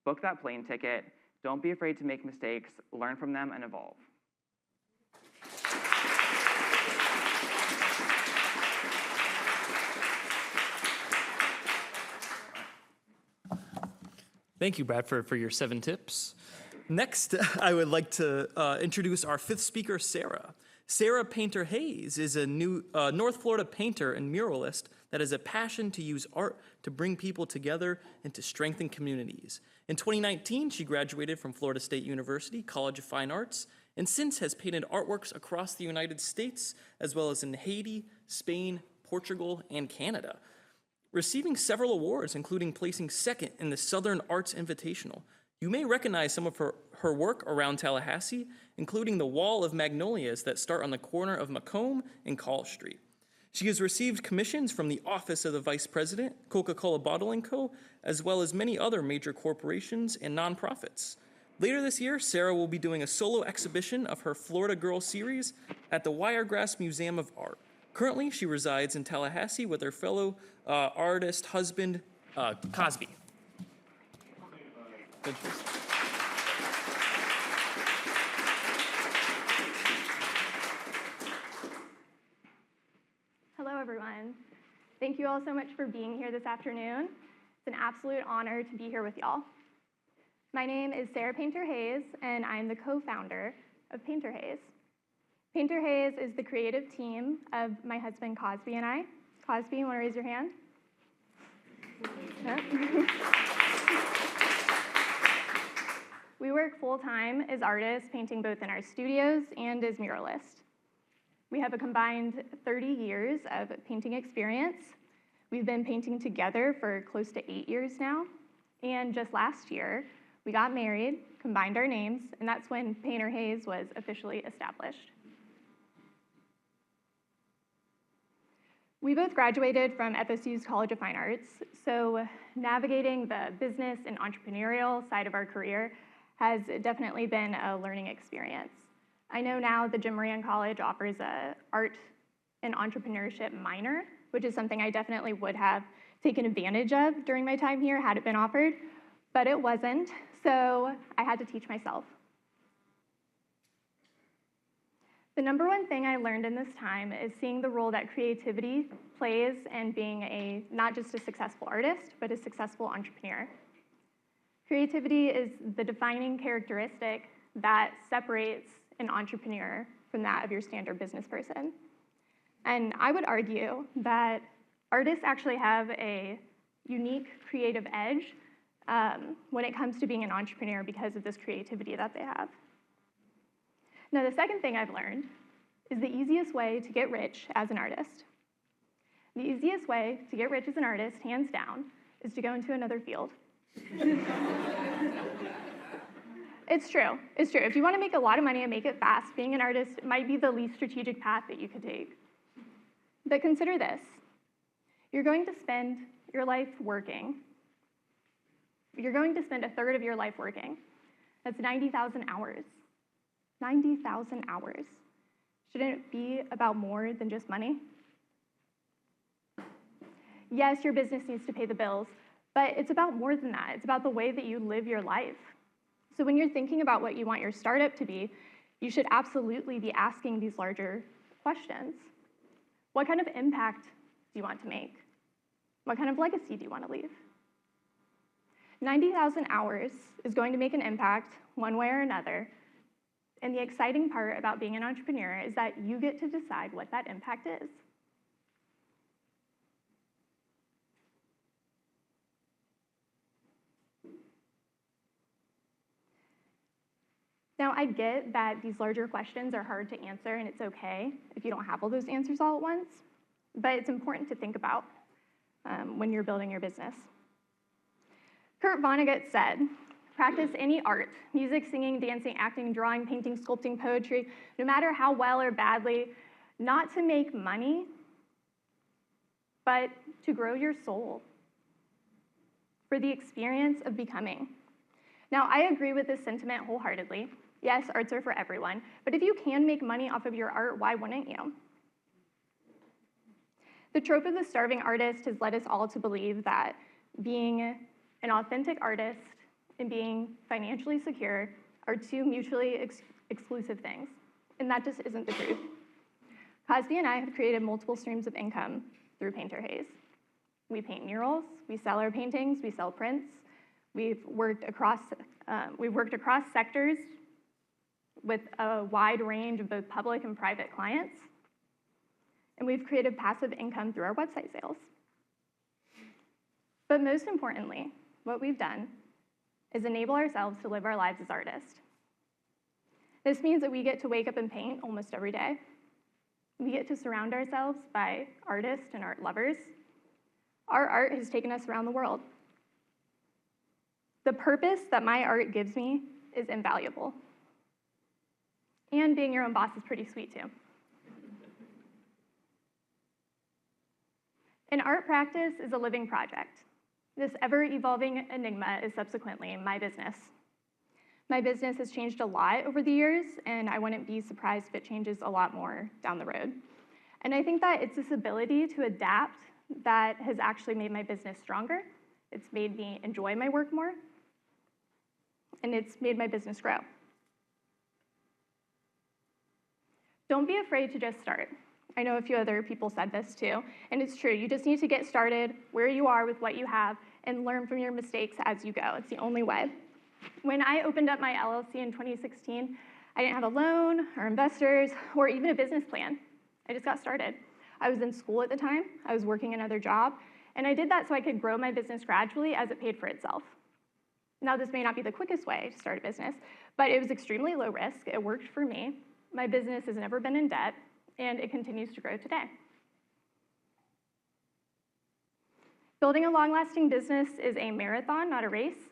book that plane ticket. Don't be afraid to make mistakes, learn from them, and evolve. Thank you, Bradford, for your 7 tips. Next, I would like to introduce our 5th speaker, Sarah. Sarah Painter Hayes is a new North Florida painter and muralist that has a passion to use art to bring people together and to strengthen communities. In 2019, she graduated from Florida State University College of Fine Arts, and since has painted artworks across the United States, as well as in Haiti, Spain, Portugal, and Canada, receiving several awards, including placing 2nd in the Southern Arts Invitational. You may recognize some of her work around Tallahassee, including the wall of magnolias that start on the corner of Macomb and Call Street. She has received commissions from the Office of the Vice President, Coca-Cola Bottling Co., as well as many other major corporations and nonprofits. Later this year, Sarah will be doing a solo exhibition of her Florida Girl series at the Wiregrass Museum of Art. Currently, she resides in Tallahassee with her fellow artist husband, Cosby. Hello, everyone. Thank you all so much for being here this afternoon. It's an absolute honor to be here with y'all. My name is Sarah Painter Hayes, and I'm the co-founder of Painter Hayes. Painter Hayes is the creative team of my husband Cosby and I. Cosby, you want to raise your hand? No? We work full-time as artists, painting both in our studios and as muralists. We have a combined 30 years of painting experience. We've been painting together for close to 8 years now. And just last year, we got married, combined our names, and that's when Painter Hayes was officially established. We both graduated from FSU's College of Fine Arts, so navigating the business and entrepreneurial side of our career has definitely been a learning experience. I know now the Jim Moran College offers a art and entrepreneurship minor, which is something I definitely would have taken advantage of during my time here had it been offered, but it wasn't, so I had to teach myself. The number one thing I learned in this time is seeing the role that creativity plays in being not just a successful artist, but a successful entrepreneur. Creativity is the defining characteristic that separates an entrepreneur from that of your standard business person. And I would argue that artists actually have a unique creative edge when it comes to being an entrepreneur because of this creativity that they have. Now, the second thing I've learned is the easiest way to get rich as an artist. The easiest way to get rich as an artist, hands down, is to go into another field. It's true. It's true. If you want to make a lot of money and make it fast, being an artist might be the least strategic path that you could take. But consider this. You're going to spend your life working. You're going to spend a third of your life working. That's 90,000 hours. 90,000 hours. Shouldn't it be about more than just money? Yes, your business needs to pay the bills, but it's about more than that. It's about the way that you live your life. So when you're thinking about what you want your startup to be, you should absolutely be asking these larger questions. What kind of impact do you want to make? What kind of legacy do you want to leave? 90,000 hours is going to make an impact one way or another. And the exciting part about being an entrepreneur is that you get to decide what that impact is. Now, I get that these larger questions are hard to answer, and it's okay if you don't have all those answers all at once, but it's important to think about when you're building your business. Kurt Vonnegut said, "Practice any art, music, singing, dancing, acting, drawing, painting, sculpting, poetry, no matter how well or badly, not to make money, but to grow your soul, for the experience of becoming." Now, I agree with this sentiment wholeheartedly. Yes, arts are for everyone, but if you can make money off of your art, why wouldn't you? The trope of the starving artist has led us all to believe that being an authentic artist and being financially secure are two mutually exclusive things, and that just isn't the truth. Cosby and I have created multiple streams of income through Painter Haze. We paint murals, we sell our paintings, we sell prints. We've worked across sectors with a wide range of both public and private clients. And we've created passive income through our website sales. But most importantly, what we've done is enable ourselves to live our lives as artists. This means that we get to wake up and paint almost every day. We get to surround ourselves by artists and art lovers. Our art has taken us around the world. The purpose that my art gives me is invaluable. And being your own boss is pretty sweet too. An art practice is a living project. This ever-evolving enigma is subsequently my business. My business has changed a lot over the years, and I wouldn't be surprised if it changes a lot more down the road. And I think that it's this ability to adapt that has actually made my business stronger. It's made me enjoy my work more, and it's made my business grow. Don't be afraid to just start. I know a few other people said this too, and it's true. You just need to get started where you are with what you have and learn from your mistakes as you go. It's the only way. When I opened up my LLC in 2016, I didn't have a loan or investors or even a business plan. I just got started. I was in school at the time. I was working another job, and I did that so I could grow my business gradually as it paid for itself. Now, this may not be the quickest way to start a business, but it was extremely low risk. It worked for me. My business has never been in debt, and it continues to grow today. Building a long-lasting business is a marathon, not a race.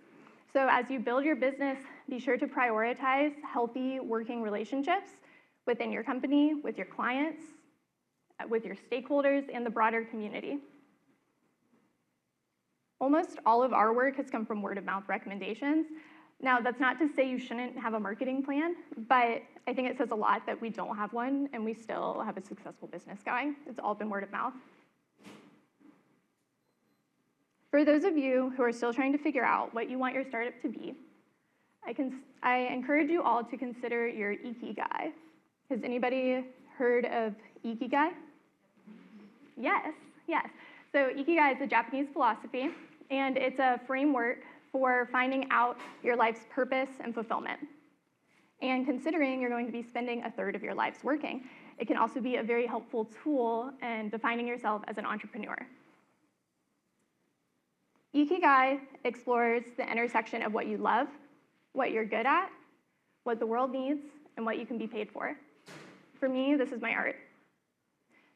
So as you build your business, be sure to prioritize healthy working relationships within your company, with your clients, with your stakeholders, and the broader community. Almost all of our work has come from word-of-mouth recommendations. Now, that's not to say you shouldn't have a marketing plan, but I think it says a lot that we don't have one and we still have a successful business going. It's all been word of mouth. For those of you who are still trying to figure out what you want your startup to be, I encourage you all to consider your ikigai. Has anybody heard of Ikigai? Yes, yes. So Ikigai is a Japanese philosophy, and it's a framework for finding out your life's purpose and fulfillment. And considering you're going to be spending a third of your lives working, it can also be a very helpful tool in defining yourself as an entrepreneur. Ikigai explores the intersection of what you love, what you're good at, what the world needs, and what you can be paid for. For me, this is my art.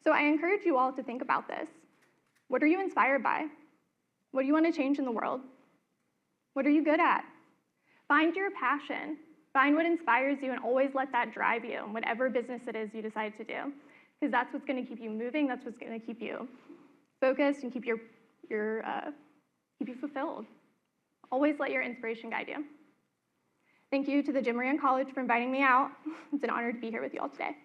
So I encourage you all to think about this. What are you inspired by? What do you want to change in the world? What are you good at? Find your passion. Find what inspires you and always let that drive you in whatever business it is you decide to do, because that's what's going to keep you moving. That's what's going to keep you focused and keep you fulfilled. Always let your inspiration guide you. Thank you to the Jim Moran College for inviting me out. It's an honor to be here with you all today.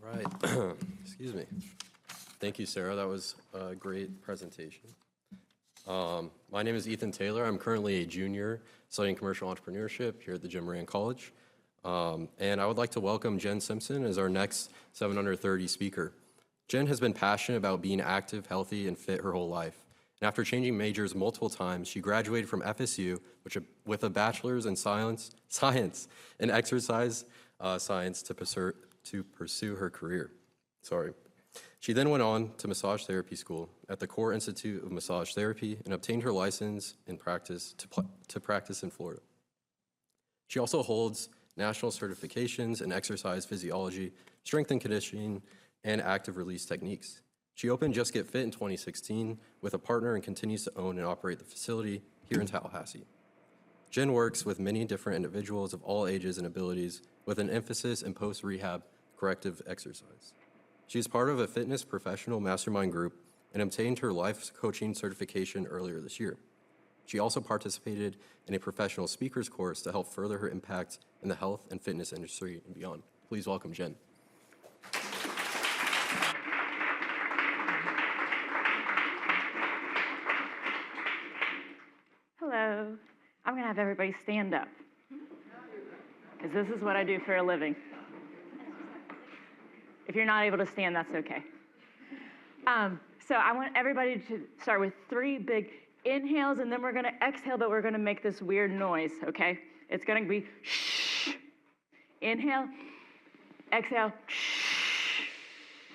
All right. Excuse me. Thank you, Sarah. That was a great presentation. My name is Ethan Taylor. I'm currently a junior studying commercial entrepreneurship here at the Jim Moran College. And I would like to welcome Jen Simpson as our next 730 speaker. Jen has been passionate about being active, healthy, and fit her whole life. And after changing majors multiple times, she graduated from FSU with a bachelor's in science and exercise science to pursue her career. She then went on to massage therapy school at the Core Institute of Massage Therapy and obtained her license in practice to practice in Florida. She also holds national certifications in exercise physiology, strength and conditioning, and active release techniques. She opened Just Get Fit in 2016 with a partner and continues to own and operate the facility here in Tallahassee. Jen works with many different individuals of all ages and abilities with an emphasis in post-rehab corrective exercise. She is part of a fitness professional mastermind group and obtained her life coaching certification earlier this year. She also participated in a professional speakers course to help further her impact in the health and fitness industry and beyond. Please welcome Jen. Hello. I'm going to have everybody stand up, because this is what I do for a living. If you're not able to stand, that's okay. So I want everybody to start with 3 big inhales, and then we're going to exhale, but we're going to make this weird noise, okay? It's going to be shh. Inhale, exhale, shh.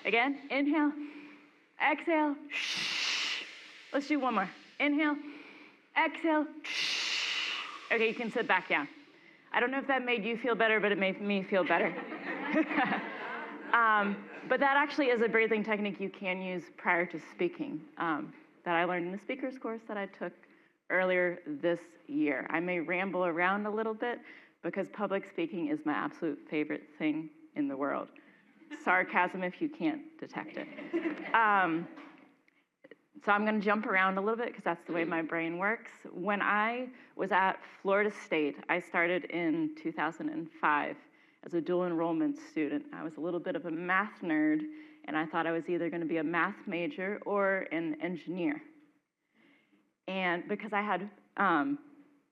Again, inhale, exhale, shh. Let's do one more. Inhale, exhale, shh. Okay, you can sit back down. I don't know if that made you feel better, but it made me feel better. But that actually is a breathing technique you can use prior to speaking that I learned in the speakers course that I took earlier this year. I may ramble around a little bit because public speaking is my absolute favorite thing in the world. Sarcasm if you can't detect it. So I'm going to jump around a little bit because that's the way my brain works. When I was at Florida State, I started in 2005 as a dual enrollment student. I was a little bit of a math nerd, and I thought I was either going to be a math major or an engineer. And because I had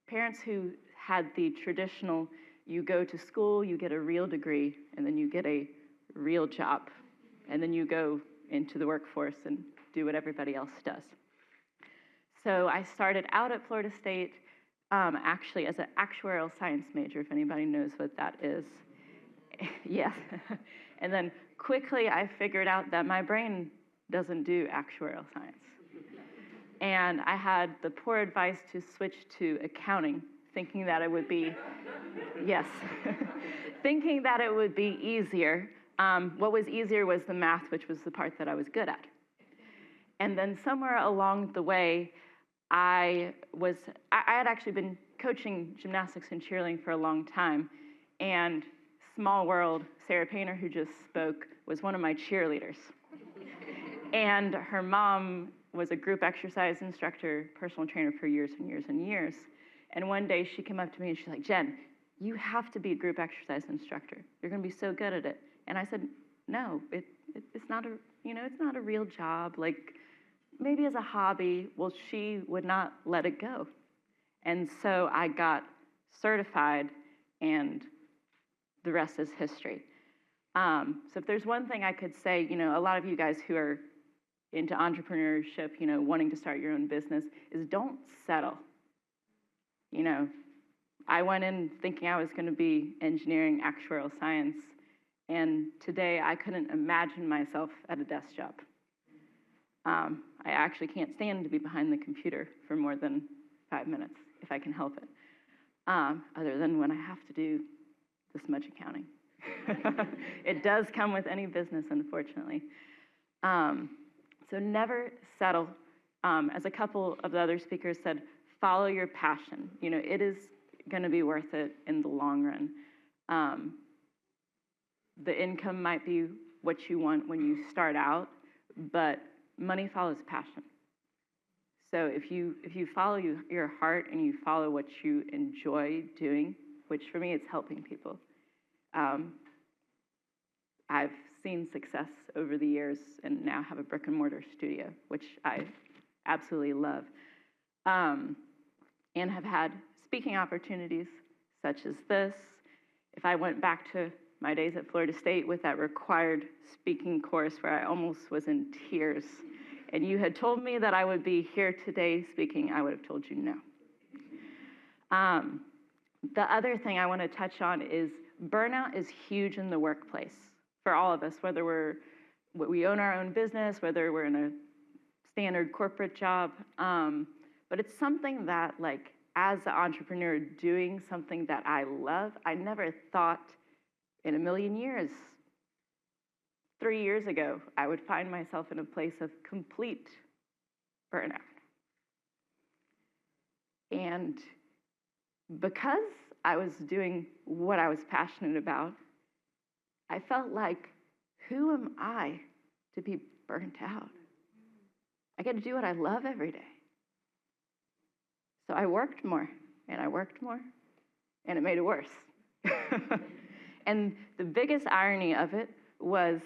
parents who had the traditional, you go to school, you get a real degree, and then you get a real job, and then you go into the workforce and do what everybody else does. So I started out at Florida State actually as an actuarial science major, if anybody knows what that is. Yes. And then quickly I figured out that my brain doesn't do actuarial science. And I had the poor advice to switch to accounting, thinking that it would be, yes, thinking that it would be easier. What was easier was the math, which was the part that I was good at. And then somewhere along the way, I had actually been coaching gymnastics and cheerleading for a long time. And small world, Sarah Painter, who just spoke, was one of my cheerleaders. And her mom was a group exercise instructor, personal trainer for years and years and years. And one day she came up to me and she's like, Jen, you have to be a group exercise instructor. You're going to be so good at it. And I said, no, it's not a, it's not a real job. Like, maybe as a hobby. Well, she would not let it go. And so I got certified, and the rest is history. So if there's one thing I could say, a lot of you guys who are into entrepreneurship, wanting to start your own business, is don't settle. I went in thinking I was going to be engineering, actuarial science, and today I couldn't imagine myself at a desk job. I actually can't stand to be behind the computer for more than 5 minutes, if I can help it, other than when I have to do this much accounting. It does come with any business, unfortunately. So never settle. As a couple of the other speakers said, follow your passion. It is going to be worth it in the long run. The income might be what you want when you start out, but money follows passion. So if you follow your heart and you follow what you enjoy doing, which for me it's helping people, I've seen success over the years and now have a brick and mortar studio, which I absolutely love, and have had speaking opportunities such as this. If I went back to my days at Florida State with that required speaking course where I almost was in tears, and you had told me that I would be here today speaking, I would have told you no. The other thing I want to touch on is burnout is huge in the workplace for all of us, whether we own our own business, whether we're in a standard corporate job. But it's something that, like, as an entrepreneur doing something that I love, I never thought in a million years, 3 years ago, I would find myself in a place of complete burnout. And because I was doing what I was passionate about, I felt like, who am I to be burnt out? I get to do what I love every day. So I worked more, and I worked more, and it made it worse. And the biggest irony of it was,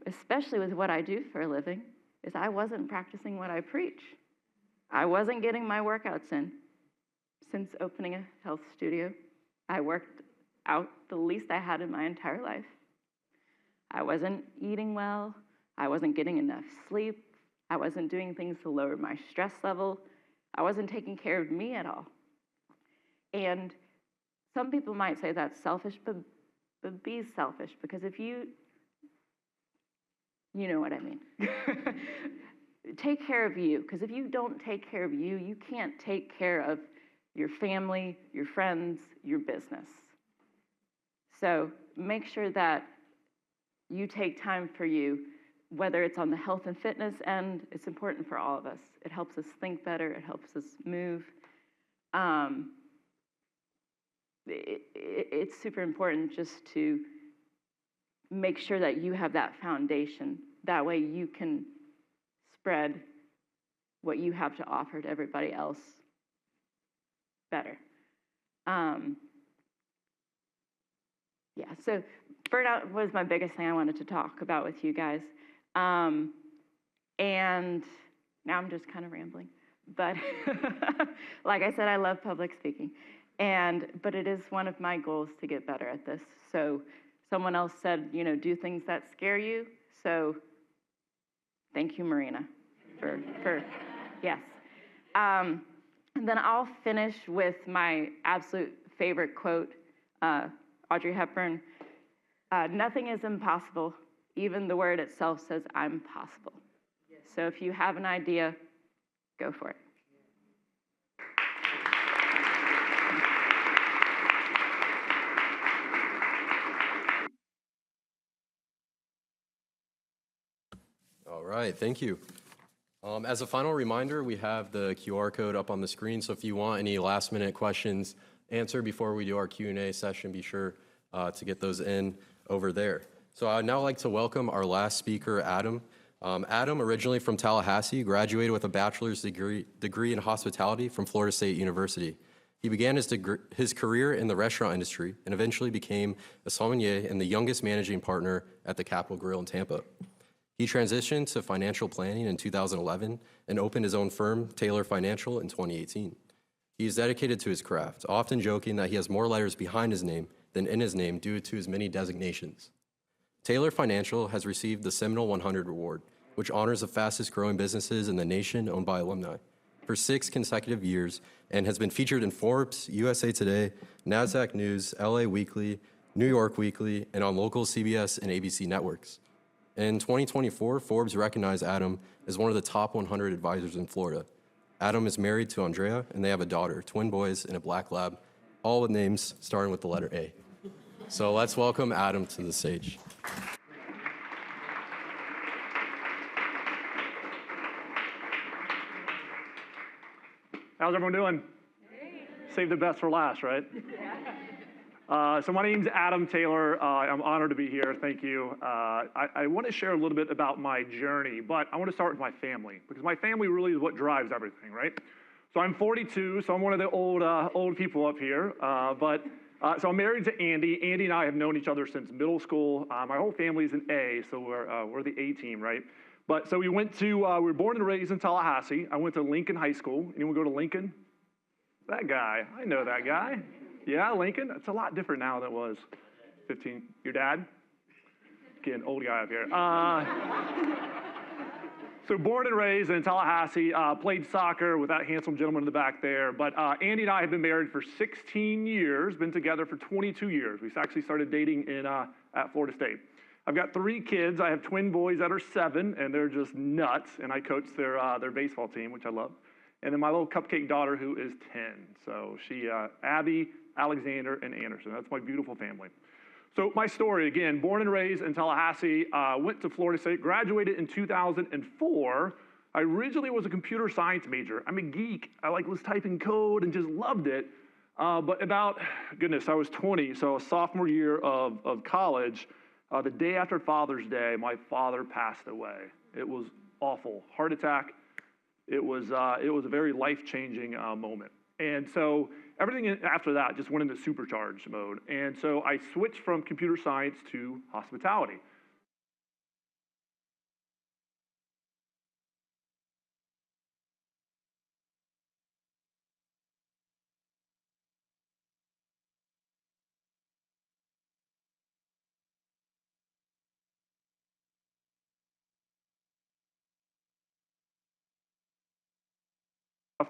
especially with what I do for a living, is I wasn't practicing what I preach. I wasn't getting my workouts in. Since opening a health studio, I worked out the least I had in my entire life. I wasn't eating well. I wasn't getting enough sleep. I wasn't doing things to lower my stress level. I wasn't taking care of me at all. And some people might say that's selfish, but be selfish, because if you know what I mean. Take care of you, because if you don't take care of you, you can't take care of your family, your friends, your business. So make sure that you take time for you, whether it's on the health and fitness end. It's important for all of us. It helps us think better. It helps us move. It's super important just to make sure that you have that foundation. That way you can spread what you have to offer to everybody else better. So burnout was my biggest thing I wanted to talk about with you guys. And now I'm just kind of rambling. But like I said, I love public speaking. But it is one of my goals to get better at this. So someone else said, do things that scare you. So thank you, Marina, for yes. And then I'll finish with my absolute favorite quote, Audrey Hepburn. Nothing is impossible. Even the word itself says, I'm possible. So if you have an idea, go for it. All right, thank you. As a final reminder, we have the QR code up on the screen, so if you want any last-minute questions answered before we do our Q&A session, be sure to get those in over there. So I'd now like to welcome our last speaker, Adam. Adam, originally from Tallahassee, graduated with a bachelor's degree in hospitality from Florida State University. He began his career in the restaurant industry and eventually became a sommelier and the youngest managing partner at the Capitol Grill in Tampa. He transitioned to financial planning in 2011 and opened his own firm, Tayla Financial, in 2018. He is dedicated to his craft, often joking that he has more letters behind his name than in his name due to his many designations. Tayla Financial has received the Seminole 100 Award, which honors the fastest growing businesses in the nation owned by alumni, for 6 consecutive years, and has been featured in Forbes, USA Today, NASDAQ News, LA Weekly, New York Weekly, and on local CBS and ABC networks. In 2024, Forbes recognized Adam as one of the top 100 advisors in Florida. Adam is married to Andrea, and they have a daughter, twin boys, and a black lab, all with names starting with the letter A. So let's welcome Adam to the stage. How's everyone doing? Save the best for last, right? So my name's Adam Taylor. I'm honored to be here. Thank you. I want to share a little bit about my journey, but I want to start with my family, because my family really is what drives everything, right? So I'm 42, so I'm one of the old people up here. So I'm married to Andy. Andy and I have known each other since middle school. My whole family's an A, so we're the A team, right? But so we were born and raised in Tallahassee. I went to Lincoln High School. Anyone go to Lincoln? That guy, I know that guy. Yeah, Lincoln. It's a lot different now than it was 15. Your dad? Again, old guy up here. So born and raised in Tallahassee, played soccer with that handsome gentleman in the back there. But Andy and I have been married for 16 years, been together for 22 years. We actually started dating at Florida State. I've got 3 kids. I have twin boys that are 7, and they're just nuts. And I coach their baseball team, which I love. And then my little cupcake daughter, who is 10. So she, Abby, Alexander, and Anderson. That's my beautiful family. So my story, again, born and raised in Tallahassee, went to Florida State, graduated in 2004. I originally was a computer science major. I'm a geek. I was typing code and just loved it. But about, I was 20, so a sophomore year of college, the day after Father's Day, my father passed away. It was awful. Heart attack. It was a very life-changing moment. And so everything after that just went into supercharged mode. And so I switched from computer science to hospitality.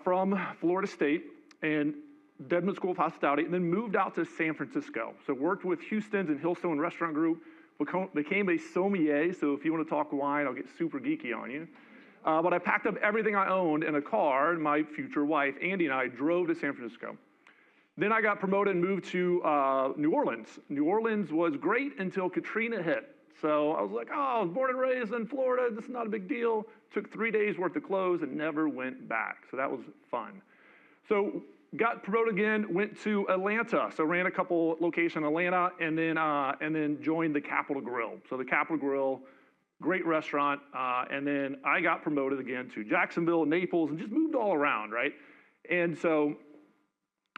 From Florida State and Dedman School of Hospitality, and then moved out to San Francisco. So worked with Houston's and Hillstone Restaurant Group, became a sommelier, so if you want to talk wine, I'll get super geeky on you. But I packed up everything I owned in a car, and my future wife, Andy, and I drove to San Francisco. Then I got promoted and moved to New Orleans. New Orleans was great until Katrina hit. So I was like, I was born and raised in Florida. This is not a big deal. Took 3 days worth of clothes and never went back. So that was fun. So got promoted again, went to Atlanta. So ran a couple locations in Atlanta, and then joined the Capitol Grill. So the Capitol Grill, great restaurant. And then I got promoted again to Jacksonville, Naples, and just moved all around, right? And so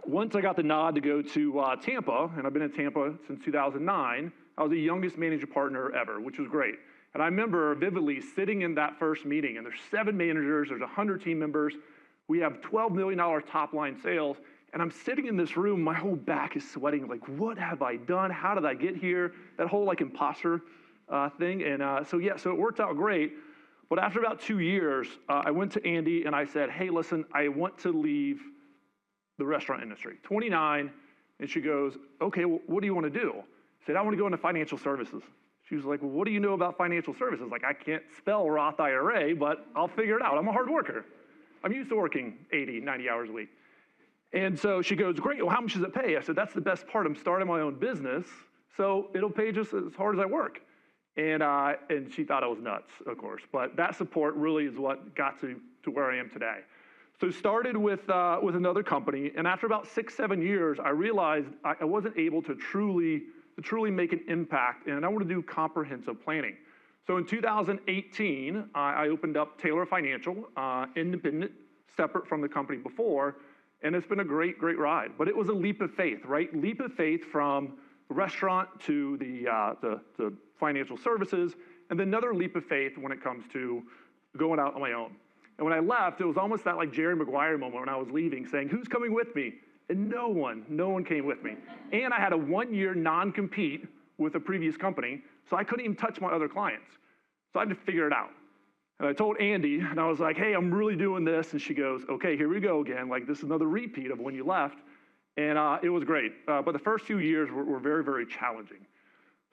once I got the nod to go to Tampa, and I've been in Tampa since 2009, I was the youngest manager partner ever, which was great. And I remember vividly sitting in that first meeting, and there's 7 managers, there's 100 team members. We have $12 million top line sales, and I'm sitting in this room, my whole back is sweating, like, what have I done? How did I get here? That whole imposter thing. And so it worked out great. But after about 2 years, I went to Andy and I said, hey, listen, I want to leave the restaurant industry. 29, and she goes, okay, well, what do you want to do? I said, I want to go into financial services. She was like, well, what do you know about financial services? Like, I can't spell Roth IRA, but I'll figure it out. I'm a hard worker. I'm used to working 80, 90 hours a week. And so she goes, great, well, how much does it pay? I said, that's the best part. I'm starting my own business, so it'll pay just as hard as I work. And she thought I was nuts, of course. But that support really is what got to where I am today. So started with another company, and after about 6, 7 years, I realized I wasn't able to truly make an impact, and I want to do comprehensive planning. So in 2018, I opened up Tayla Financial, independent, separate from the company before, and it's been a great, great ride. But it was a leap of faith, right? Leap of faith from restaurant to the financial services, and then another leap of faith when it comes to going out on my own. And when I left, it was almost that like Jerry Maguire moment when I was leaving, saying, who's coming with me? And no one came with me. And I had a 1-year non-compete with a previous company, so I couldn't even touch my other clients. So I had to figure it out. And I told Andy, and I was like, hey, I'm really doing this. And she goes, okay, here we go again. Like, this is another repeat of when you left. And it was great. But the first few years were very, very challenging.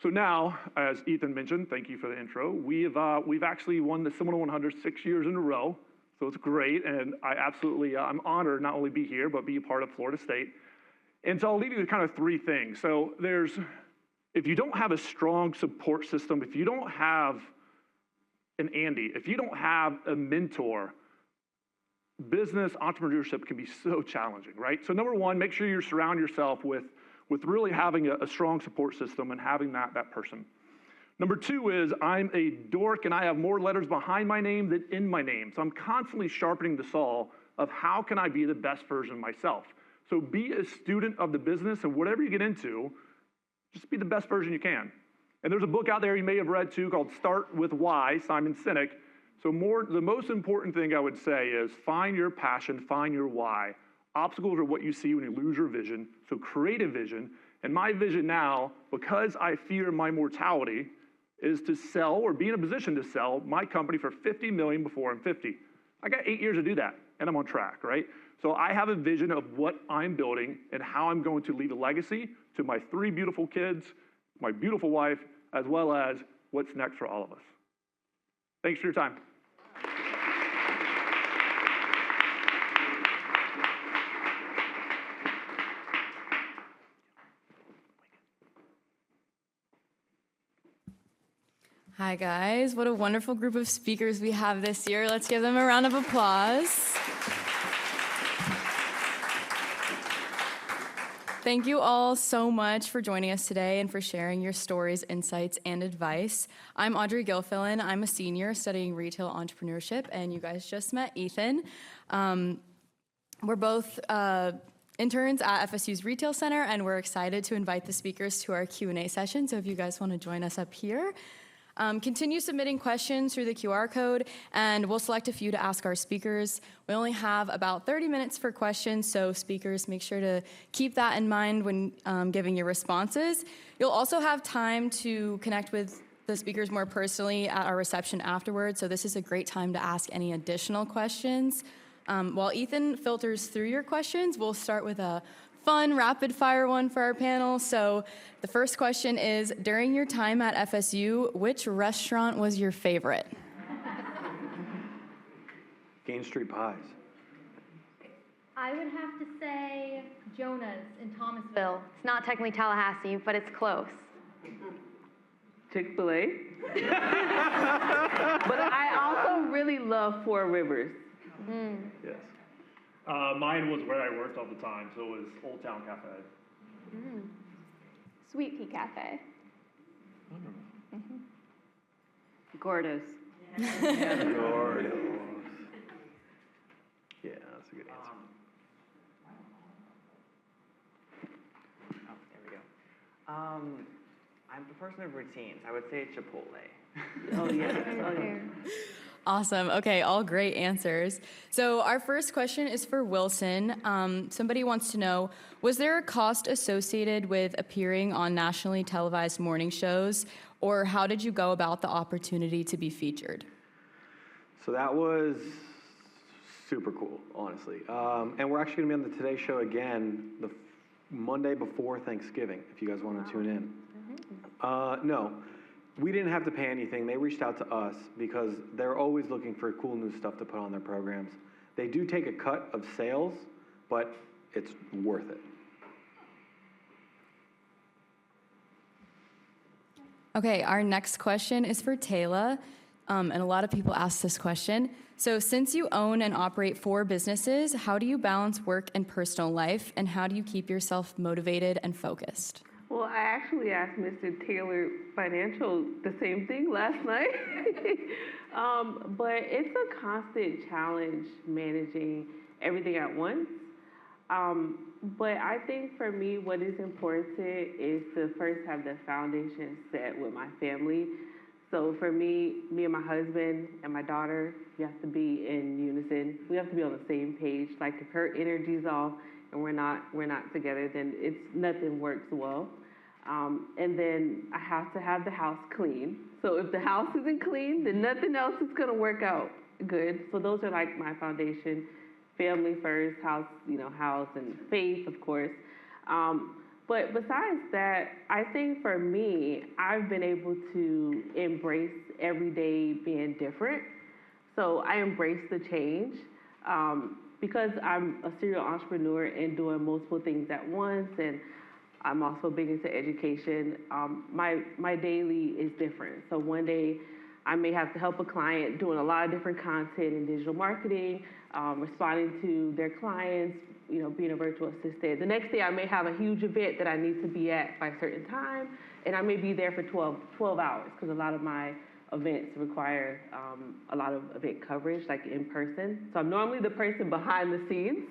So now, as Ethan mentioned, thank you for the intro, we've actually won the Seminole 100 6 years in a row. So it's great, and I'm honored not only be here, but be a part of Florida State. And so I'll leave you with kind of 3 things. So if you don't have a strong support system, if you don't have an Andy, if you don't have a mentor, business entrepreneurship can be so challenging, right? So number 1, make sure you surround yourself with really having a strong support system and having that person. Number 2 is I'm a dork and I have more letters behind my name than in my name. So I'm constantly sharpening the saw of how can I be the best version of myself. So be a student of the business, and whatever you get into, just be the best version you can. And there's a book out there you may have read too called Start With Why, Simon Sinek. So the most important thing I would say is find your passion, find your why. Obstacles are what you see when you lose your vision, so create a vision. And my vision now, because I fear my mortality, is to sell or be in a position to sell my company for $50 million before I'm 50. I got 8 years to do that, and I'm on track, right? So I have a vision of what I'm building and how I'm going to leave a legacy to my 3 beautiful kids, my beautiful wife, as well as what's next for all of us. Thanks for your time. Hi, guys. What a wonderful group of speakers we have this year. Let's give them a round of applause. Thank you all so much for joining us today and for sharing your stories, insights, and advice. I'm Audrey Gilfillan. I'm a senior studying retail entrepreneurship, and you guys just met Ethan. We're both interns at FSU's Retail Center, and we're excited to invite the speakers to our Q&A session, so if you guys want to join us up here. Continue submitting questions through the QR code, and we'll select a few to ask our speakers. We only have about 30 minutes for questions, so speakers, make sure to keep that in mind when giving your responses. You'll also have time to connect with the speakers more personally at our reception afterwards, so this is a great time to ask any additional questions. While Ethan filters through your questions, we'll start with a fun rapid fire one for our panel. So the first question is, during your time at FSU, which restaurant was your favorite? Gain Street Pies. I would have to say Jonah's in Thomasville. It's not technically Tallahassee, but it's close. Chick-fil-A. But I also really love Four Rivers. Yes. Mine was where I worked all the time, so it was Old Town Cafe. Sweet Pea Cafe. Gordo's. Gordo's. Yeah, that's a good answer. There we go. I'm a person of routines. I would say Chipotle. Oh, yeah. Oh, yeah. Awesome. Okay, all great answers. So our first question is for Wilson. Somebody wants to know, was there a cost associated with appearing on nationally televised morning shows, or how did you go about the opportunity to be featured? So that was super cool, honestly. And we're actually going to be on the Today Show again the Monday before Thanksgiving, if you guys want to tune in. No. We didn't have to pay anything. They reached out to us because they're always looking for cool new stuff to put on their programs. They do take a cut of sales, but it's worth it. Okay, our next question is for Tayla, and a lot of people ask this question. So since you own and operate 4 businesses, how do you balance work and personal life, and how do you keep yourself motivated and focused? Well, I actually asked Mr. Taylor Financial the same thing last night. But it's a constant challenge managing everything at once. But I think for me, what is important is to first have the foundation set with my family. So for me and my husband and my daughter, we have to be in unison. We have to be on the same page. Like if her energy's off and we're not together, then nothing works well. And then I have to have the house clean. So if the house isn't clean, then nothing else is gonna work out good. So those are like my foundation: family first, house and faith, of course. But besides that, I think for me, I've been able to embrace every day being different. So I embrace the change because I'm a serial entrepreneur and doing multiple things at once, and I'm also big into education. My daily is different. So one day I may have to help a client doing a lot of different content in digital marketing, responding to their clients, being a virtual assistant. The next day I may have a huge event that I need to be at by a certain time, and I may be there for 12 hours because a lot of my events require a lot of event coverage, like in person. So I'm normally the person behind the scenes.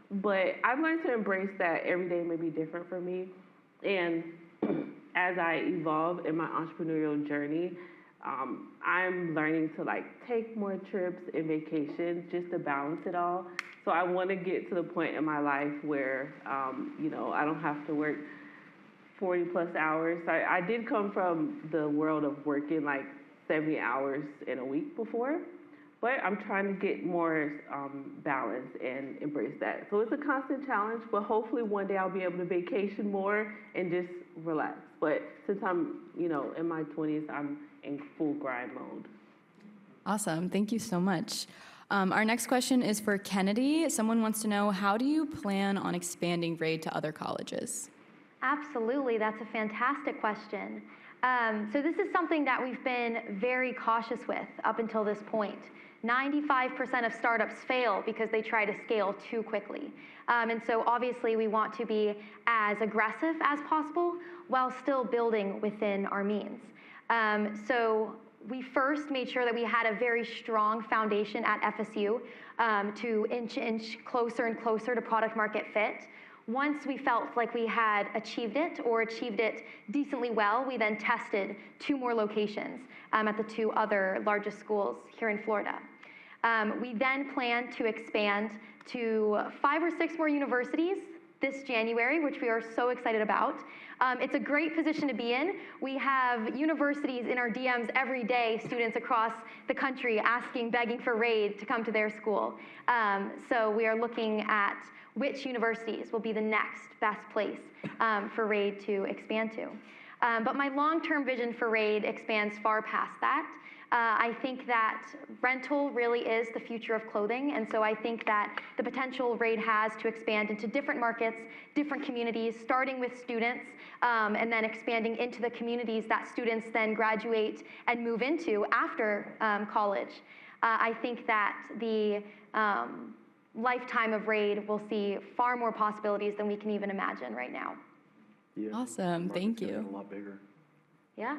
But I've learned to embrace that every day may be different for me. And as I evolve in my entrepreneurial journey, I'm learning to take more trips and vacations just to balance it all. So I want to get to the point in my life where, I don't have to work 40 plus hours. I did come from the world of working 70 hours in a week before. But I'm trying to get more balance and embrace that. So it's a constant challenge, but hopefully one day I'll be able to vacation more and just relax. But since I'm, in my 20s, I'm in full grind mode. Awesome. Thank you so much. Our next question is for Kennedy. Someone wants to know, how do you plan on expanding Raide to other colleges? Absolutely, that's a fantastic question. So this is something that we've been very cautious with up until this point. 95% of startups fail because they try to scale too quickly. And so obviously we want to be as aggressive as possible while still building within our means. So we first made sure that we had a very strong foundation at FSU to inch closer and closer to product market fit. Once we felt like we had achieved it or achieved it decently well, we then tested 2 more locations at the 2 other largest schools here in Florida. We then plan to expand to 5 or 6 more universities this January, which we are so excited about. It's a great position to be in. We have universities in our DMs every day, students across the country begging for Raide to come to their school. So we are looking at which universities will be the next best place for Raide to expand to. But my long-term vision for Raide expands far past that. I think that rental really is the future of clothing, and so I think that the potential Raide has to expand into different markets, different communities, starting with students, and then expanding into the communities that students then graduate and move into after college. I think that the lifetime of Raide will see far more possibilities than we can even imagine right now. Yeah. Awesome, thank you. A lot bigger. Yeah,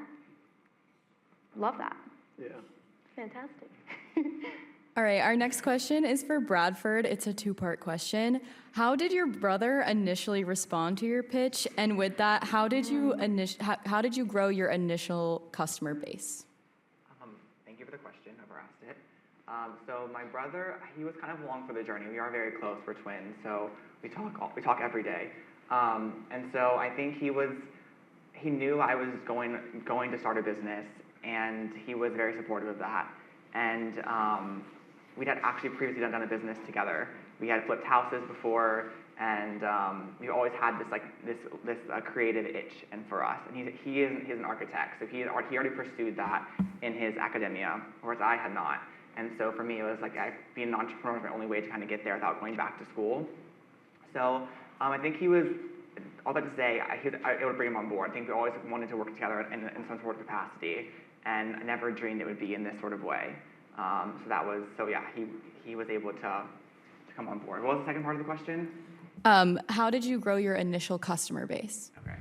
love that. Yeah. Fantastic. All right, our next question is for Bradford. It's a 2-part question. How did your brother initially respond to your pitch? And with that, how did you grow your initial customer base? Thank you for the question. Never asked it. So my brother, he was kind of along for the journey. We are very close. We're twins, so we talk every day. And so I think he knew I was going to start a business, and he was very supportive of that. And we'd had actually previously done a business together. We had flipped houses before, and we always had this creative itch. And for us, and he's an architect, so he already pursued that in his academia, whereas I had not. And so for me, it was being an entrepreneur was my only way to kind of get there without going back to school. So I think he was. All that to say, I would bring him on board. I think we always wanted to work together in some sort of capacity, and I never dreamed it would be in this sort of way. He was able to come on board. What was the second part of the question? How did you grow your initial customer base? Okay.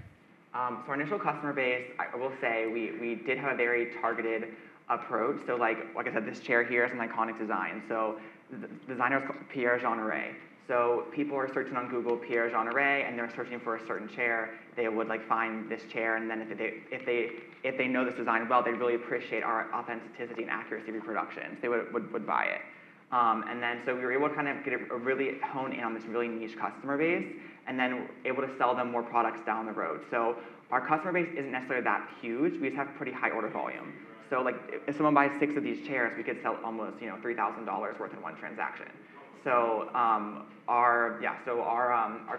So our initial customer base, I will say, we did have a very targeted approach. So like I said, this chair here is an iconic design. So the designer is Pierre Jean Raide. So people are searching on Google Pierre Jean Raide, and they're searching for a certain chair. They would like find this chair, and then if they know this design well, they really appreciate our authenticity and accuracy reproductions. They would buy it. And then so we were able to kind of get a really hone in on this really niche customer base, and then able to sell them more products down the road. So our customer base isn't necessarily that huge. We just have pretty high order volume. So like if someone buys 6 of these chairs, we could sell almost $3,000 worth in one transaction. So our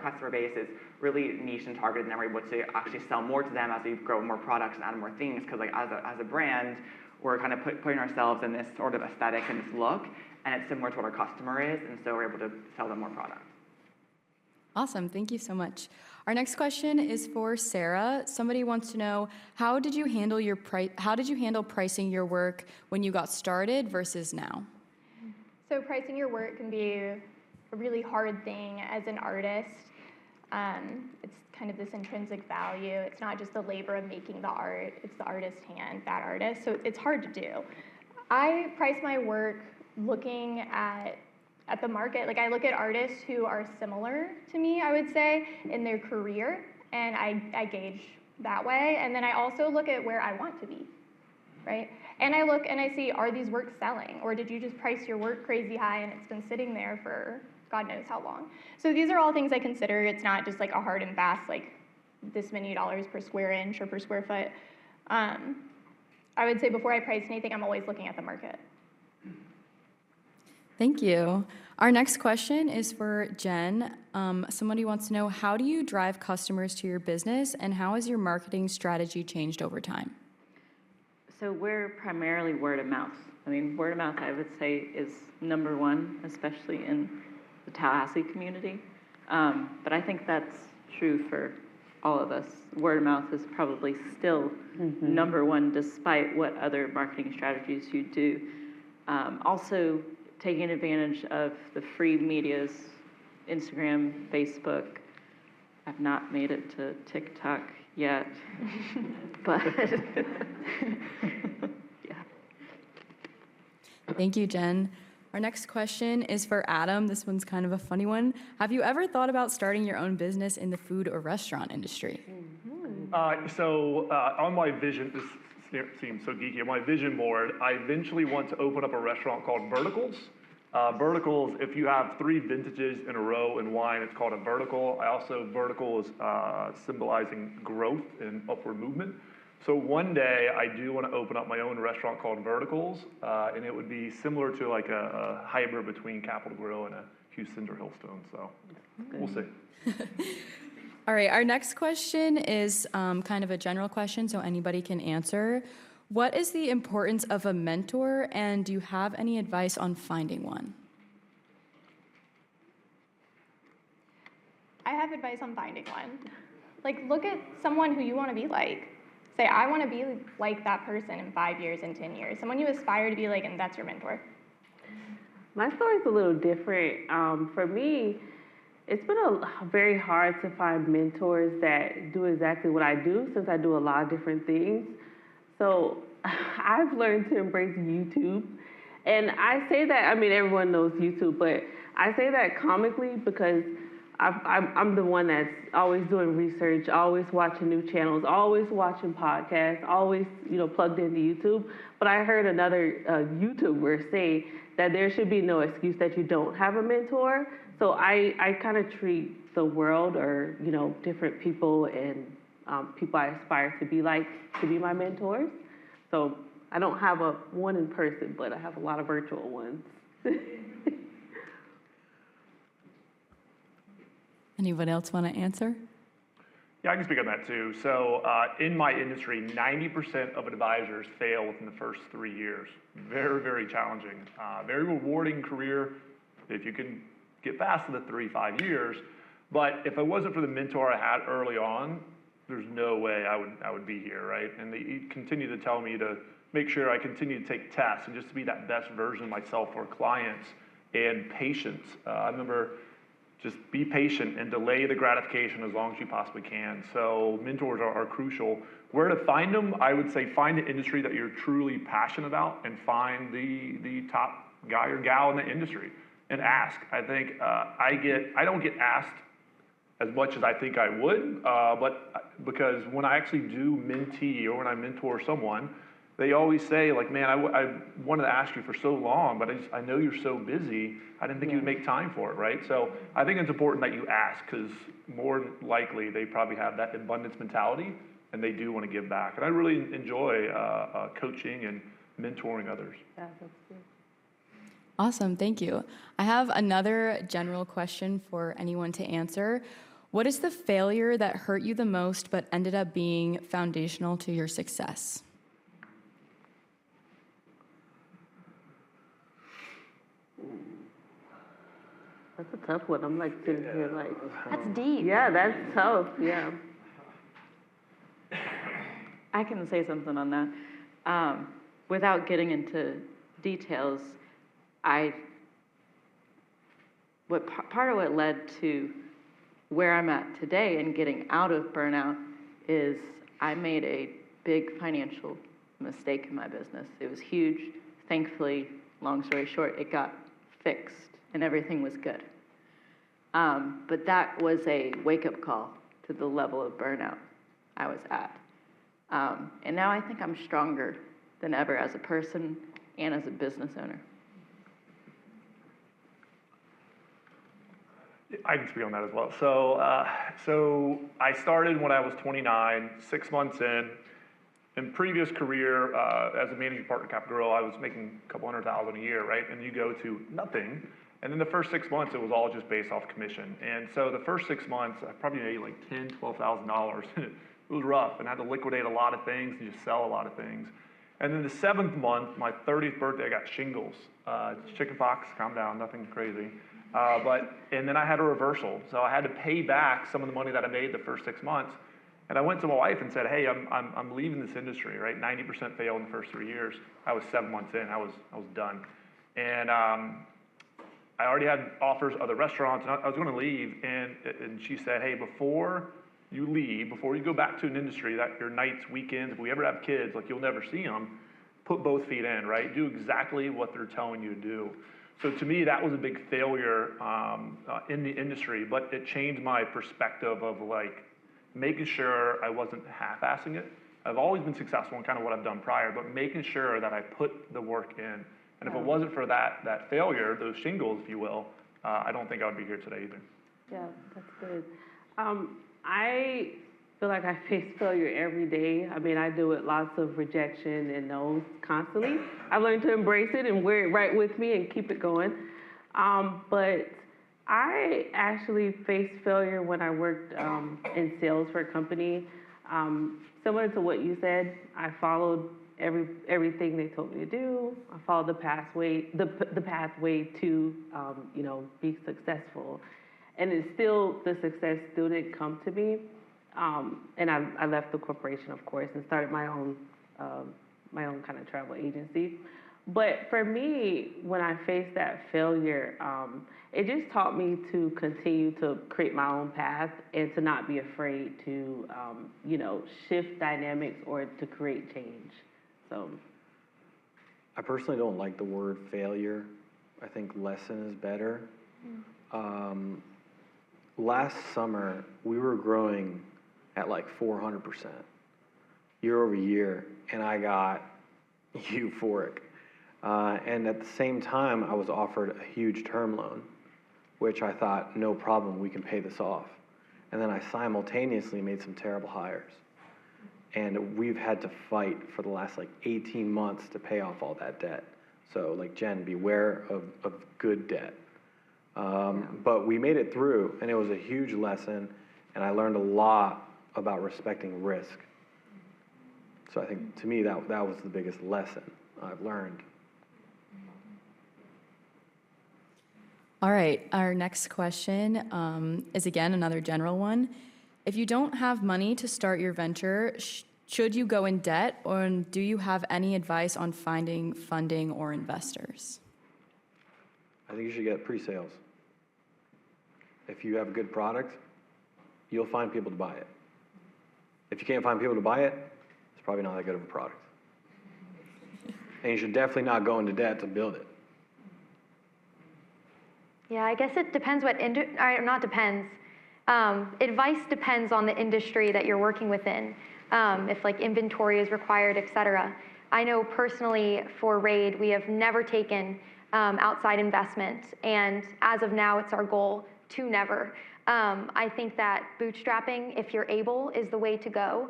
customer base is really niche and targeted, and then we're able to actually sell more to them as we grow more products and add more things. Because like as a brand, we're kind of putting ourselves in this sort of aesthetic and this look, and it's similar to what our customer is, and so we're able to sell them more products. Awesome, thank you so much. Our next question is for Sarah. Somebody wants to know, how did you handle pricing your work when you got started versus now? So pricing your work can be a really hard thing as an artist. It's kind of this intrinsic value. It's not just the labor of making the art, it's the artist's hand, that artist. So it's hard to do. I price my work looking at the market. Like I look at artists who are similar to me, I would say, in their career, and I gauge that way. And then I also look at where I want to be, right? And I look and I see, are these works selling? Or did you just price your work crazy high and it's been sitting there for God knows how long? So these are all things I consider. It's not just like a hard and fast, like this many dollars per square inch or per square foot. I would say before I price anything, I'm always looking at the market. Thank you. Our next question is for Jen. Somebody wants to know, how do you drive customers to your business, and how has your marketing strategy changed over time? So we're primarily word of mouth. I mean, word of mouth, I would say, is number one, especially in the Tallahassee community. But I think that's true for all of us. Word of mouth is probably still number one, despite what other marketing strategies you do. Also, taking advantage of the free medias, Instagram, Facebook. I've not made it to TikTok yet, but yeah. Thank you, Jen. Our next question is for Adam. This one's kind of a funny one. Have you ever thought about starting your own business in the food or restaurant industry? On my vision, this seems so geeky, on my vision board, I eventually want to open up a restaurant called Verticals. Verticals, if you have 3 vintages in a row in wine, it's called a vertical. Vertical is symbolizing growth and upward movement. So one day I do want to open up my own restaurant called Verticals, and it would be similar to like a hybrid between Capitol Grill and a Houston or Hillstone. So we'll see. All right, our next question is kind of a general question, so anybody can answer. What is the importance of a mentor, and do you have any advice on finding one? I have advice on finding one. Like, look at someone who you want to be like. Say, I want to be like that person in 5 years and 10 years. Someone you aspire to be like, and that's your mentor. My story's a little different. For me, it's been very hard to find mentors that do exactly what I do, since I do a lot of different things. So I've learned to embrace YouTube. And I say that, I mean, everyone knows YouTube, but I say that comically because I'm the one that's always doing research, always watching new channels, always watching podcasts, always, plugged into YouTube. But I heard another YouTuber say that there should be no excuse that you don't have a mentor. So I kind of treat the world or, different people and people I aspire to be like to be my mentors. So I don't have one in person, but I have a lot of virtual ones. Anyone else want to answer? Yeah, I can speak on that too. So in my industry, 90% of advisors fail within the first 3 years. Very, very challenging. Very rewarding career if you can get past the 3-5 years. But if it wasn't for the mentor I had early on, there's no way I would be here, right? And they continue to tell me to make sure I continue to take tests and just to be that best version of myself for clients, and patience. I remember just be patient and delay the gratification as long as you possibly can. So mentors are crucial. Where to find them? I would say find an industry that you're truly passionate about and find the top guy or gal in the industry. and ask. I think I don't get asked as much as I think I would, but because when I actually do mentee or when I mentor someone, they always say like, man, I wanted to ask you for so long, but I know you're so busy, I didn't think you'd make time for it, right? So I think it's important that you ask, because more than likely they probably have that abundance mentality and they do want to give back. And I really enjoy coaching and mentoring others. Yeah, that's good. Awesome, thank you. I have another general question for anyone to answer. What is the failure that hurt you the most but ended up being foundational to your success? That's a tough one. I'm like sitting here like, That's deep. yeah, that's tough. Yeah. I can say something on that. Without getting into details, part of what led to where I'm at today and getting out of burnout is I made a big financial mistake in my business. It was huge. Thankfully, long story short, it got fixed and everything was good. But that was a wake-up call to the level of burnout I was at. And now I think I'm stronger than ever as a person and as a business owner. I can speak on that as well. So I started when I was 29, 6 months in. In previous career, as a managing partner Cap Girl, I was making a couple $100,000 a year, right? And you go to nothing. And then the first 6 months, it was all just based off commission. And so the first 6 months, I probably made like $10,000, $12,000. It was rough, and I had to liquidate a lot of things and just sell a lot of things. And then the 7th month, my 30th birthday, I got shingles. Chickenpox, calm down, nothing crazy. And then I had a reversal. So I had to pay back some of the money that I made the first 6 months. And I went to my wife and said, hey, I'm leaving this industry, right? 90% failed in the first 3 years. I was 7 months in, I was done. And I already had offers other restaurants, and I was gonna leave. And she said, hey, before you leave, before you go back to an industry that your nights, weekends, if we ever have kids, like you'll never see them, put both feet in, right? Do exactly what they're telling you to do. So to me, that was a big failure in the industry, but it changed my perspective of like making sure I wasn't half-assing it. I've always been successful in kind of what I've done prior, but making sure that I put the work in. And if it wasn't for that failure, those shingles, if you will, I don't think I would be here today either. Yeah, that's good. I feel like I face failure every day. I mean, I deal with lots of rejection and no's constantly. I've learned to embrace it and wear it right with me and keep it going. But I actually faced failure when I worked in sales for a company. Similar to what you said, I followed everything they told me to do. I followed the pathway to be successful. And the success still didn't come to me. And I left the corporation, of course, and started my own kind of travel agency. But for me, when I faced that failure, it just taught me to continue to create my own path and to not be afraid to, shift dynamics or to create change. So, I personally don't like the word failure. I think lesson is better. Last summer, we were growing at like 400% year over year, and I got euphoric. And at the same time, I was offered a huge term loan, which I thought, no problem, we can pay this off. And then I simultaneously made some terrible hires. And we've had to fight for the last like 18 months to pay off all that debt. So like Jen, beware of good debt. But we made it through, and it was a huge lesson, and I learned a lot about respecting risk. So I think, to me, that was the biggest lesson I've learned. All right, our next question is again another general one. If you don't have money to start your venture, should you go in debt, or do you have any advice on finding funding or investors? I think you should get pre-sales. If you have a good product, you'll find people to buy it. If you can't find people to buy it, it's probably not that good of a product. And you should definitely not go into debt to build it. Yeah, I guess it depends what, not depends. Advice depends on the industry that you're working within, if like inventory is required, et cetera. I know personally for Raide, we have never taken outside investment, and as of now, it's our goal to never. I think that bootstrapping, if you're able, is the way to go.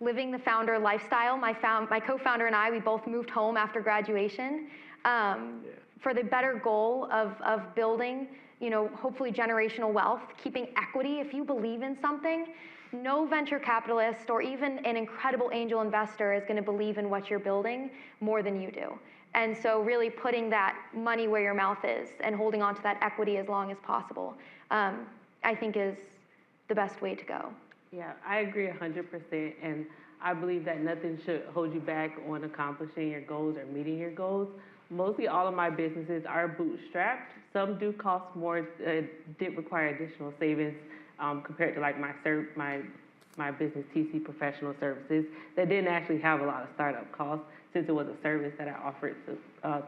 Living the founder lifestyle, my co-founder and I, we both moved home after graduation for the better goal of building, hopefully generational wealth, keeping equity. If you believe in something, no venture capitalist or even an incredible angel investor is going to believe in what you're building more than you do. And so really putting that money where your mouth is and holding on to that equity as long as possible, I think is the best way to go. Yeah, I agree 100%, and I believe that nothing should hold you back on accomplishing your goals or meeting your goals. Mostly all of my businesses are bootstrapped. Some do cost more, did require additional savings compared to like my business, TC Professional Services, that didn't actually have a lot of startup costs since it was a service that I offered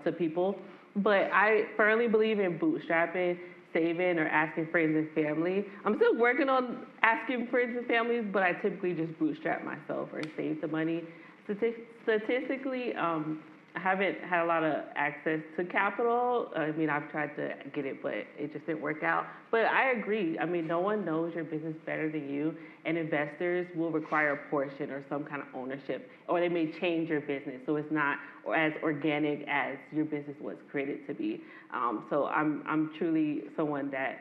to people. But I firmly believe in bootstrapping, saving, or asking friends and family. I'm still working on asking friends and families, but I typically just bootstrap myself or save the money. Statistically, I haven't had a lot of access to capital. I mean, I've tried to get it, but it just didn't work out. But I agree. I mean, no one knows your business better than you, and investors will require a portion or some kind of ownership, or they may change your business so it's not as organic as your business was created to be. So I'm truly someone that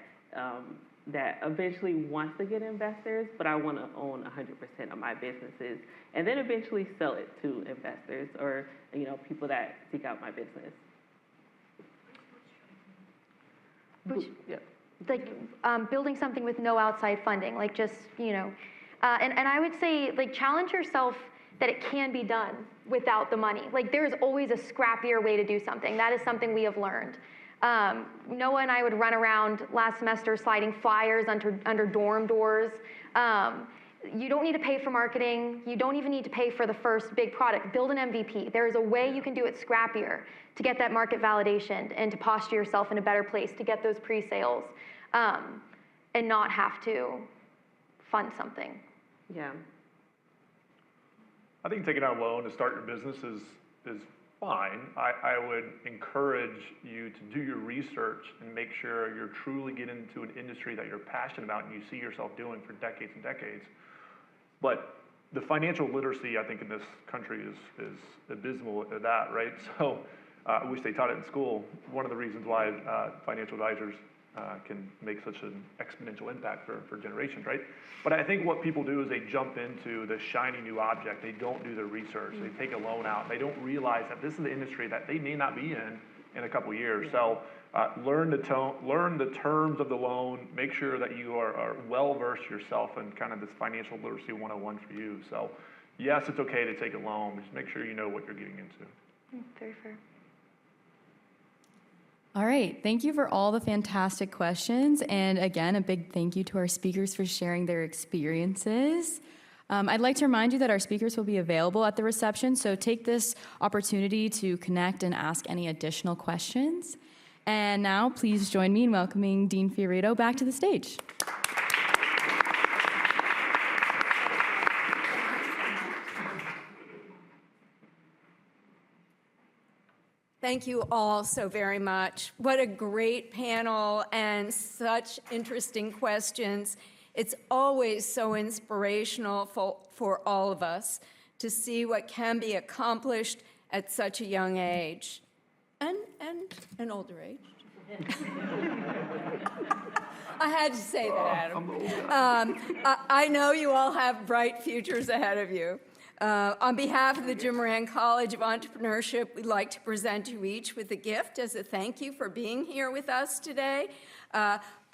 eventually wants to get investors, but I want to own 100% of my businesses, and then eventually sell it to investors or people that seek out my business. Like building something with no outside funding, like just and I would say like challenge yourself that it can be done without the money. Like there is always a scrappier way to do something. That is something we have learned. Noah and I would run around last semester sliding flyers under dorm doors. You don't need to pay for marketing. You don't even need to pay for the first big product. Build an MVP. There is a way you can do it scrappier to get that market validation and to posture yourself in a better place to get those pre-sales and not have to fund something. Yeah. I think taking out a loan to start your business is fine. I would encourage you to do your research and make sure you're truly getting into an industry that you're passionate about and you see yourself doing for decades and decades. But the financial literacy, I think, in this country is abysmal at that, right? So I wish they taught it in school. One of the reasons why financial advisors can make such an exponential impact for generations, right? But I think what people do is they jump into the shiny new object. They don't do their research. They take a loan out. They don't realize that this is the industry that they may not be in a couple years. So learn the terms of the loan. Make sure that you are well-versed yourself in kind of this financial literacy 101 for you. So yes, it's okay to take a loan, but just make sure you know what you're getting into. Very fair. All right, thank you for all the fantastic questions. And again, a big thank you to our speakers for sharing their experiences. I'd like to remind you that our speakers will be available at the reception, so take this opportunity to connect and ask any additional questions. And now, please join me in welcoming Dean Fiorito back to the stage. Thank you all so very much. What a great panel and such interesting questions. It's always so inspirational for all of us to see what can be accomplished at such a young age and an older age. I had to say that, Adam. I know you all have bright futures ahead of you. On behalf of the Jim Moran College of Entrepreneurship, we'd like to present you each with a gift as a thank you for being here with us today.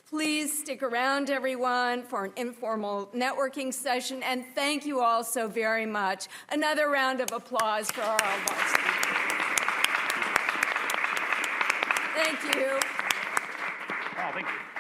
Please stick around, everyone, for an informal networking session, and thank you all so very much. Another round of applause for all of our speakers. Thank you. Oh, thank you.